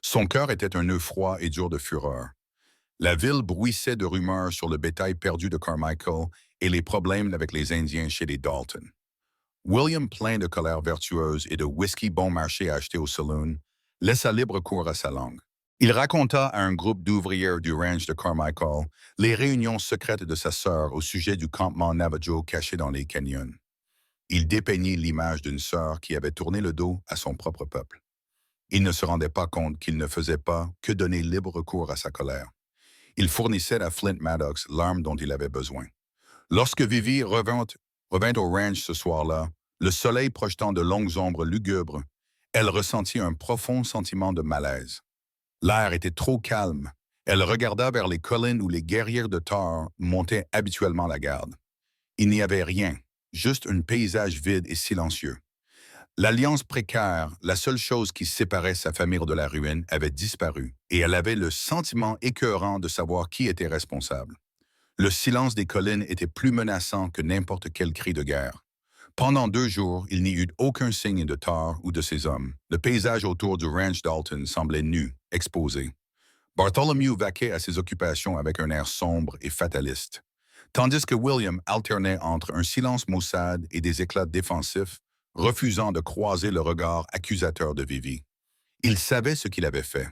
Son cœur était un nœud froid et dur de fureur. La ville bruissait de rumeurs sur le bétail perdu de Carmichael et les problèmes avec les Indiens chez les Dalton. William, plein de colère vertueuse et de whisky bon marché acheté au saloon, laissa libre cours à sa langue. Il raconta à un groupe d'ouvrières du ranch de Carmichael les réunions secrètes de sa sœur au sujet du campement Navajo caché dans les canyons. Il dépeignit l'image d'une sœur qui avait tourné le dos à son propre peuple. Il ne se rendait pas compte qu'il ne faisait pas que donner libre cours à sa colère. Il fournissait à Flint Maddox l'arme dont il avait besoin. Lorsque Vivi revint au ranch ce soir-là, le soleil projetant de longues ombres lugubres, elle ressentit un profond sentiment de malaise. L'air était trop calme. Elle regarda vers les collines où les guerriers de Thor montaient habituellement la garde. Il n'y avait rien, juste un paysage vide et silencieux. L'alliance précaire, la seule chose qui séparait sa famille de la ruine, avait disparu, et elle avait le sentiment écœurant de savoir qui était responsable. Le silence des collines était plus menaçant que n'importe quel cri de guerre. Pendant 2 jours, il n'y eut aucun signe de Thor ou de ses hommes. Le paysage autour du ranch Dalton semblait nu, exposé. Bartholomew vaquait à ses occupations avec un air sombre et fataliste, tandis que William alternait entre un silence maussade et des éclats défensifs, refusant de croiser le regard accusateur de Vivi. Il savait ce qu'il avait fait.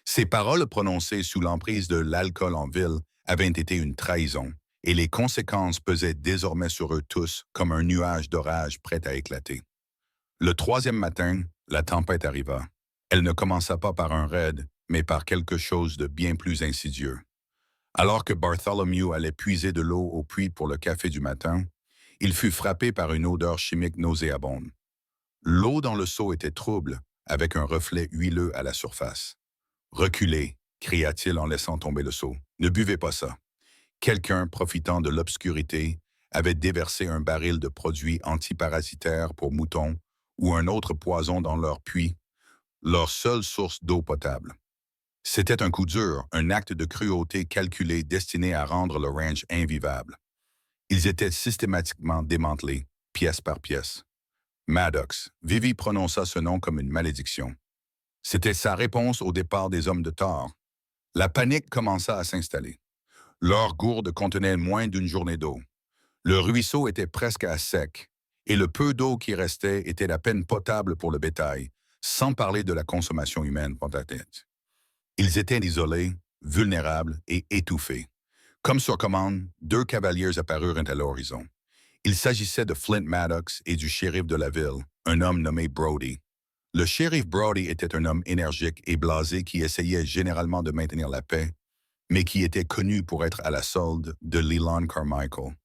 Ses paroles prononcées sous l'emprise de l'alcool en ville avaient été une trahison, et les conséquences pesaient désormais sur eux tous comme un nuage d'orage prêt à éclater. Le 3e matin, la tempête arriva. Elle ne commença pas par un raid, mais par quelque chose de bien plus insidieux. Alors que Bartholomew allait puiser de l'eau au puits pour le café du matin, il fut frappé par une odeur chimique nauséabonde. L'eau dans le seau était trouble, avec un reflet huileux à la surface. « Reculez », cria-t-il en laissant tomber le seau. « Ne buvez pas ça. » Quelqu'un, profitant de l'obscurité, avait déversé un baril de produits antiparasitaires pour moutons ou un autre poison dans leur puits, leur seule source d'eau potable. C'était un coup dur, un acte de cruauté calculé destiné à rendre le ranch invivable. Ils étaient systématiquement démantelés, pièce par pièce. Maddox, Vivi prononça ce nom comme une malédiction. C'était sa réponse au départ des hommes de Thor. La panique commença à s'installer. Leur gourde contenait moins d'une journée d'eau. Le ruisseau était presque à sec, et le peu d'eau qui restait était à peine potable pour le bétail, sans parler de la consommation humaine pour la tête. Ils étaient isolés, vulnérables et étouffés. Comme sur commande, 2 cavaliers apparurent à l'horizon. Il s'agissait de Flint Maddox et du shérif de la ville, un homme nommé Brody. Le shérif Brody était un homme énergique et blasé qui essayait généralement de maintenir la paix, mais qui était connu pour être à la solde de Leland Carmichael.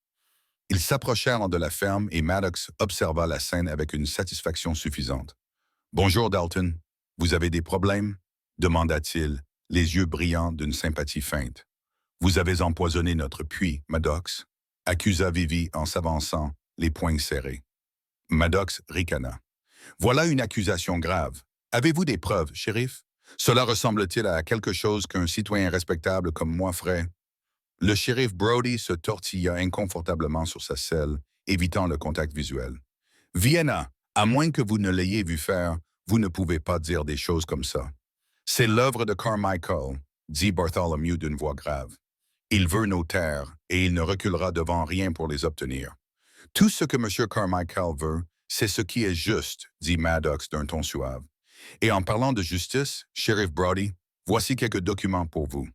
Ils s'approchèrent de la ferme et Maddox observa la scène avec une satisfaction suffisante. « Bonjour, Dalton. Vous avez des problèmes? » demanda-t-il, les yeux brillants d'une sympathie feinte. « Vous avez empoisonné notre puits, Maddox, » accusa Vivi en s'avançant, les poings serrés. Maddox ricana. « Voilà une accusation grave. Avez-vous des preuves, shérif? Cela ressemble-t-il à quelque chose qu'un citoyen respectable comme moi ferait? » Le shérif Brody se tortilla inconfortablement sur sa selle, évitant le contact visuel. « Vienna, à moins que vous ne l'ayez vu faire, vous ne pouvez pas dire des choses comme ça. »« C'est l'œuvre de Carmichael, » dit Bartholomew d'une voix grave. « Il veut nos terres, et il ne reculera devant rien pour les obtenir. »« Tout ce que M. Carmichael veut, c'est ce qui est juste, » dit Maddox d'un ton suave. « Et en parlant de justice, shérif Brody, voici quelques documents pour vous. »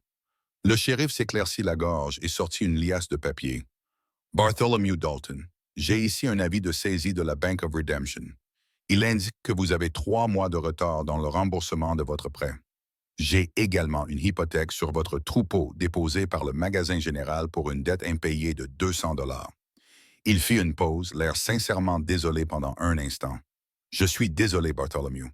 Le shérif s'éclaircit la gorge et sortit une liasse de papier. « Bartholomew Dalton, j'ai ici un avis de saisie de la Bank of Redemption. Il indique que vous avez 3 mois de retard dans le remboursement de votre prêt. J'ai également une hypothèque sur votre troupeau déposée par le magasin général pour une dette impayée de 200 $. Il fit une pause, l'air sincèrement désolé pendant un instant. « Je suis désolé, Bartholomew.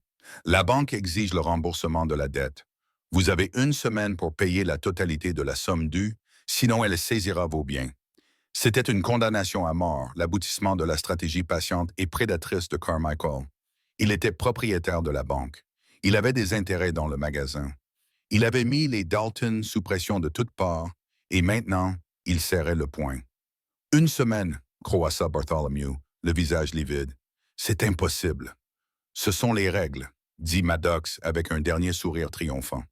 La banque exige le remboursement de la dette. Vous avez 1 semaine pour payer la totalité de la somme due, sinon elle saisira vos biens. » C'était une condamnation à mort, l'aboutissement de la stratégie patiente et prédatrice de Carmichael. Il était propriétaire de la banque. Il avait des intérêts dans le magasin. Il avait mis les Dalton sous pression de toutes parts, et maintenant, il serrait le poing. « 1 semaine, croassa Bartholomew, le visage livide. « C'est impossible. Ce sont les règles, dit Maddox avec un dernier sourire triomphant.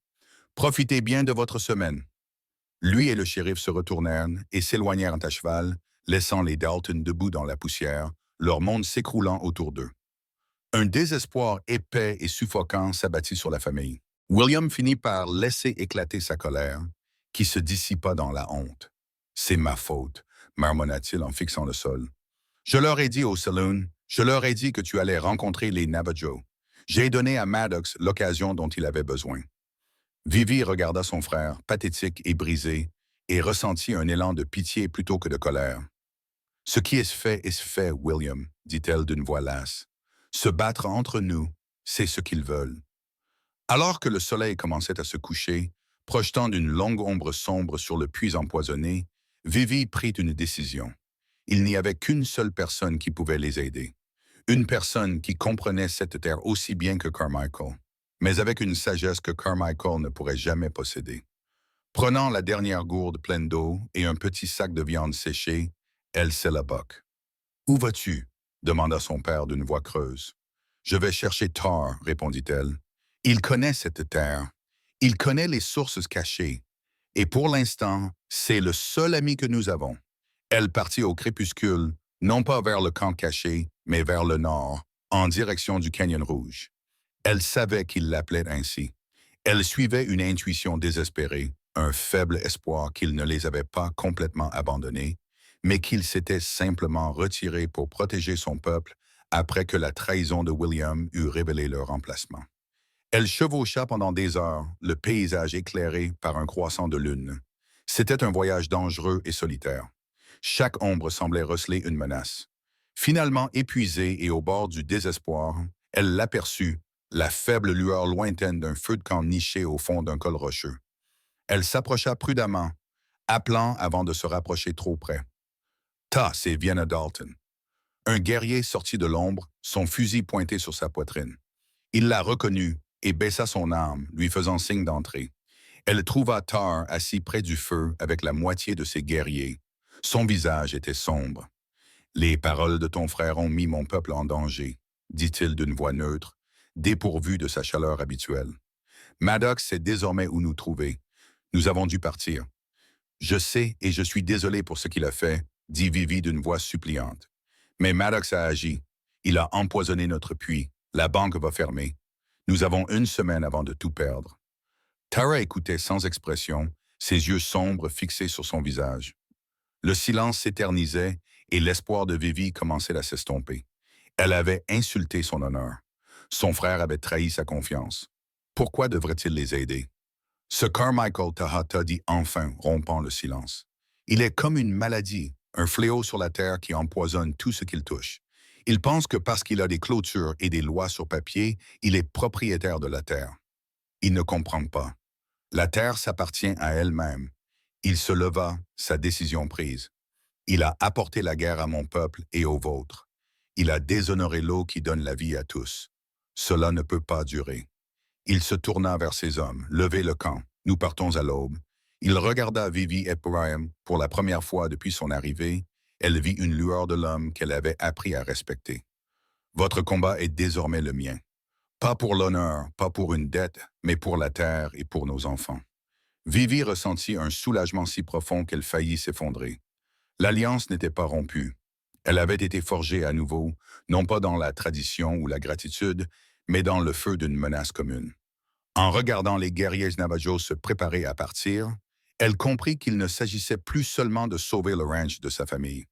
Profitez bien de votre semaine. Lui et le shérif se retournèrent et s'éloignèrent à cheval, laissant les Dalton debout dans la poussière, leur monde s'écroulant autour d'eux. Un désespoir épais et suffocant s'abattit sur la famille. William finit par laisser éclater sa colère, qui se dissipa dans la honte. « C'est ma faute », marmonna-t-il en fixant le sol. « Je leur ai dit au saloon, je leur ai dit que tu allais rencontrer les Navajo. J'ai donné à Maddox l'occasion dont il avait besoin. » Vivi regarda son frère, pathétique et brisé, et ressentit un élan de pitié plutôt que de colère. « Ce qui est fait, William, » dit-elle d'une voix lasse. « Se battre entre nous, c'est ce qu'ils veulent. » Alors que le soleil commençait à se coucher, projetant d'une longue ombre sombre sur le puits empoisonné, Vivi prit une décision. Il n'y avait qu'une seule personne qui pouvait les aider. Une personne qui comprenait cette terre aussi bien que Carmichael, mais avec une sagesse que Carmichael ne pourrait jamais posséder. Prenant la dernière gourde pleine d'eau et un petit sac de viande séchée, elle sella Buck. « Où vas-tu » demanda son père d'une voix creuse. « Je vais chercher Tar, répondit-elle. Il connaît cette terre. Il connaît les sources cachées. Et pour l'instant, c'est le seul ami que nous avons. » Elle partit au crépuscule, non pas vers le camp caché, mais vers le nord, en direction du Canyon Rouge. Elle savait qu'il l'appelait ainsi. Elle suivait une intuition désespérée, un faible espoir qu'il ne les avait pas complètement abandonnés, mais qu'il s'était simplement retiré pour protéger son peuple après que la trahison de William eut révélé leur emplacement. Elle chevaucha pendant des heures, le paysage éclairé par un croissant de lune. C'était un voyage dangereux et solitaire. Chaque ombre semblait receler une menace. Finalement épuisée et au bord du désespoir, elle l'aperçut, la faible lueur lointaine d'un feu de camp niché au fond d'un col rocheux. Elle s'approcha prudemment, appelant avant de se rapprocher trop près. « Ta, c'est Vienna Dalton. » Un guerrier sortit de l'ombre, son fusil pointé sur sa poitrine. Il la reconnut et baissa son arme, lui faisant signe d'entrer. Elle trouva Tar assis près du feu avec la moitié de ses guerriers. Son visage était sombre. « Les paroles de ton frère ont mis mon peuple en danger, » dit-il d'une voix neutre, dépourvue de sa chaleur habituelle. « Maddox sait désormais où nous trouver. Nous avons dû partir. »« Je sais et je suis désolé pour ce qu'il a fait, » dit Vivi d'une voix suppliante. « Mais Maddox a agi. Il a empoisonné notre puits. La banque va fermer. Nous avons une semaine avant de tout perdre. » Tara écoutait sans expression, ses yeux sombres fixés sur son visage. Le silence s'éternisait et l'espoir de Vivi commençait à s'estomper. Elle avait insulté son honneur. Son frère avait trahi sa confiance. Pourquoi devrait-il les aider? Ce Carmichael Tahata dit enfin, rompant le silence. Il est comme une maladie, un fléau sur la terre qui empoisonne tout ce qu'il touche. Il pense que parce qu'il a des clôtures et des lois sur papier, il est propriétaire de la terre. Il ne comprend pas. La terre s'appartient à elle-même. Il se leva, sa décision prise. Il a apporté la guerre à mon peuple et au vôtre. Il a déshonoré l'eau qui donne la vie à tous. Cela ne peut pas durer. Il se tourna vers ses hommes. Levez le camp. Nous partons à l'aube. Il regarda Vivi et Brian pour la première fois depuis son arrivée. Elle vit une lueur de l'homme qu'elle avait appris à respecter. Votre combat est désormais le mien. Pas pour l'honneur, pas pour une dette, mais pour la terre et pour nos enfants. Vivi ressentit un soulagement si profond qu'elle faillit s'effondrer. L'alliance n'était pas rompue. Elle avait été forgée à nouveau, non pas dans la tradition ou la gratitude, mais dans le feu d'une menace commune. En regardant les guerriers Navajo se préparer à partir, elle comprit qu'il ne s'agissait plus seulement de sauver le ranch de sa famille.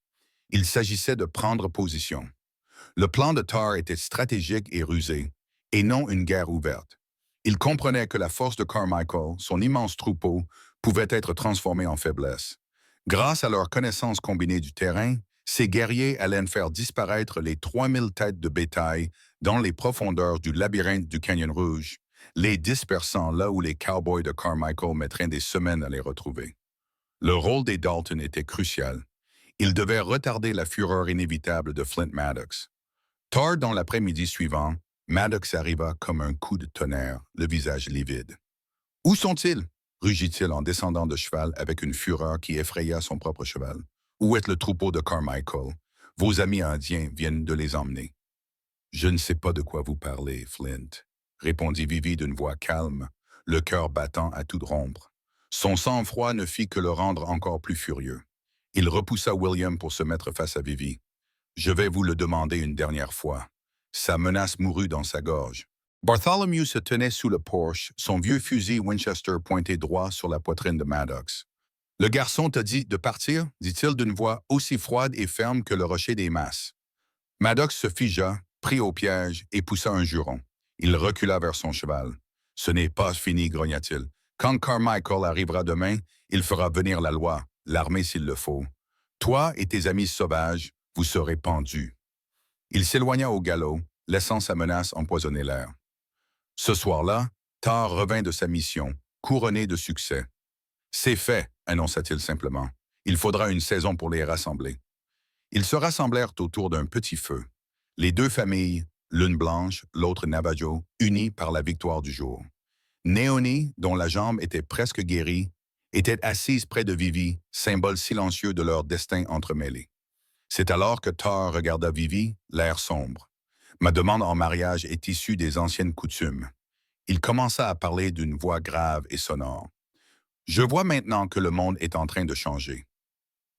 Il s'agissait de prendre position. Le plan de Tar était stratégique et rusé, et non une guerre ouverte. Il comprenait que la force de Carmichael, son immense troupeau, pouvait être transformée en faiblesse. Grâce à leur connaissance combinée du terrain, ces guerriers allaient faire disparaître les 3000 têtes de bétail dans les profondeurs du labyrinthe du Canyon Rouge, les dispersant là où les cowboys de Carmichael mettraient des semaines à les retrouver. Le rôle des Dalton était crucial. Ils devaient retarder la fureur inévitable de Flint Maddox. Tard dans l'après-midi suivant, Maddox arriva comme un coup de tonnerre, le visage livide. « Où sont-ils » rugit-il en descendant de cheval avec une fureur qui effraya son propre cheval. « Où est le troupeau de Carmichael? Vos amis indiens viennent de les emmener. » Je ne sais pas de quoi vous parlez, Flint, répondit Vivi d'une voix calme, le cœur battant à tout rompre. Son sang-froid ne fit que le rendre encore plus furieux. Il repoussa William pour se mettre face à Vivi. Je vais vous le demander une dernière fois. Sa menace mourut dans sa gorge. Bartholomew se tenait sous le porche, son vieux fusil Winchester pointé droit sur la poitrine de Maddox. Le garçon t'a dit de partir, dit-il d'une voix aussi froide et ferme que le rocher des masses. Maddox se figea, prit au piège et poussa un juron. Il recula vers son cheval. Ce n'est pas fini, grogna-t-il. Quand Carmichael arrivera demain, il fera venir la loi, l'armée s'il le faut. Toi et tes amis sauvages, vous serez pendus. Il s'éloigna au galop, laissant sa menace empoisonner l'air. Ce soir-là, Tar revint de sa mission, couronné de succès. C'est fait, annonça-t-il simplement. Il faudra une saison pour les rassembler. Ils se rassemblèrent autour d'un petit feu. Les deux familles, l'une blanche, l'autre Navajo, unies par la victoire du jour. Naomi, dont la jambe était presque guérie, était assise près de Vivi, symbole silencieux de leur destin entremêlé. C'est alors que Tar regarda Vivi, l'air sombre. Ma demande en mariage est issue des anciennes coutumes. Il commença à parler d'une voix grave et sonore. Je vois maintenant que le monde est en train de changer.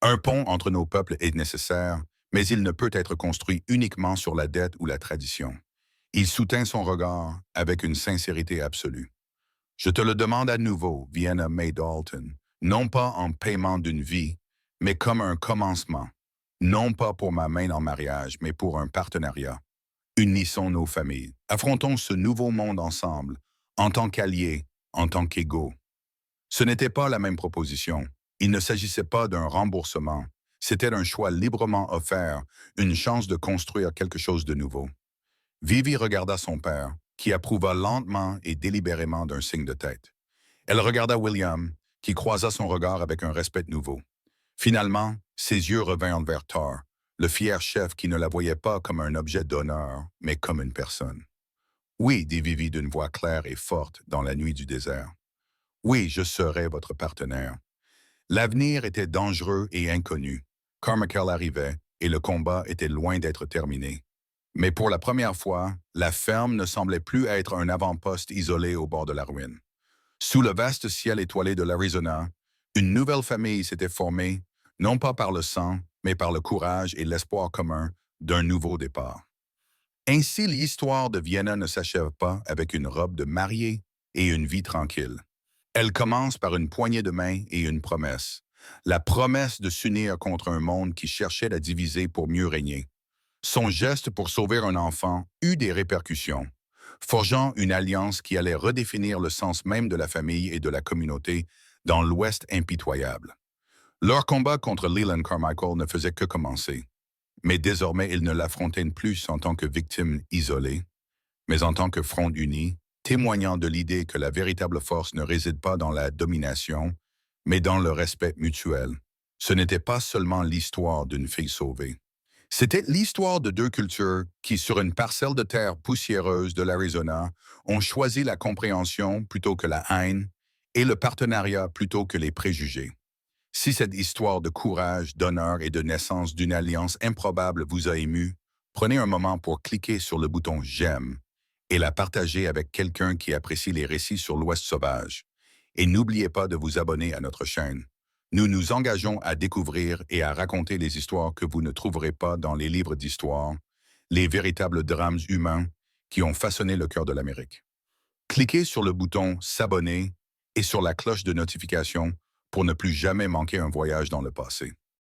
Un pont entre nos peuples est nécessaire, mais il ne peut être construit uniquement sur la dette ou la tradition. Il soutint son regard avec une sincérité absolue. Je te le demande à nouveau, Vienna May Dalton, non pas en paiement d'une vie, mais comme un commencement. Non pas pour ma main en mariage, mais pour un partenariat. Unissons nos familles. Affrontons ce nouveau monde ensemble, en tant qu'alliés, en tant qu'égaux. Ce n'était pas la même proposition. Il ne s'agissait pas d'un remboursement. C'était un choix librement offert, une chance de construire quelque chose de nouveau. Vivi regarda son père, qui approuva lentement et délibérément d'un signe de tête. Elle regarda William, qui croisa son regard avec un respect nouveau. Finalement, ses yeux revinrent vers Tar, le fier chef qui ne la voyait pas comme un objet d'honneur, mais comme une personne. Oui, dit Vivi d'une voix claire et forte dans la nuit du désert. Oui, je serai votre partenaire. L'avenir était dangereux et inconnu. Carmichael arrivait et le combat était loin d'être terminé. Mais pour la première fois, la ferme ne semblait plus être un avant-poste isolé au bord de la ruine. Sous le vaste ciel étoilé de l'Arizona, une nouvelle famille s'était formée, non pas par le sang, mais par le courage et l'espoir commun d'un nouveau départ. Ainsi, l'histoire de Vienna ne s'achève pas avec une robe de mariée et une vie tranquille. Elle commence par une poignée de main et une promesse. La promesse de s'unir contre un monde qui cherchait à diviser pour mieux régner. Son geste pour sauver un enfant eut des répercussions, forgeant une alliance qui allait redéfinir le sens même de la famille et de la communauté dans l'Ouest impitoyable. Leur combat contre Leland Carmichael ne faisait que commencer. Mais désormais, ils ne l'affrontaient plus en tant que victime isolée, mais en tant que front uni, témoignant de l'idée que la véritable force ne réside pas dans la domination, mais dans le respect mutuel. Ce n'était pas seulement l'histoire d'une fille sauvée. C'était l'histoire de deux cultures qui, sur une parcelle de terre poussiéreuse de l'Arizona, ont choisi la compréhension plutôt que la haine et le partenariat plutôt que les préjugés. Si cette histoire de courage, d'honneur et de naissance d'une alliance improbable vous a ému, prenez un moment pour cliquer sur le bouton «J'aime» et la partager avec quelqu'un qui apprécie les récits sur l'Ouest sauvage. Et n'oubliez pas de vous abonner à notre chaîne. Nous nous engageons à découvrir et à raconter les histoires que vous ne trouverez pas dans les livres d'histoire, les véritables drames humains qui ont façonné le cœur de l'Amérique. Cliquez sur le bouton «S'abonner» et sur la cloche de notification pour ne plus jamais manquer un voyage dans le passé.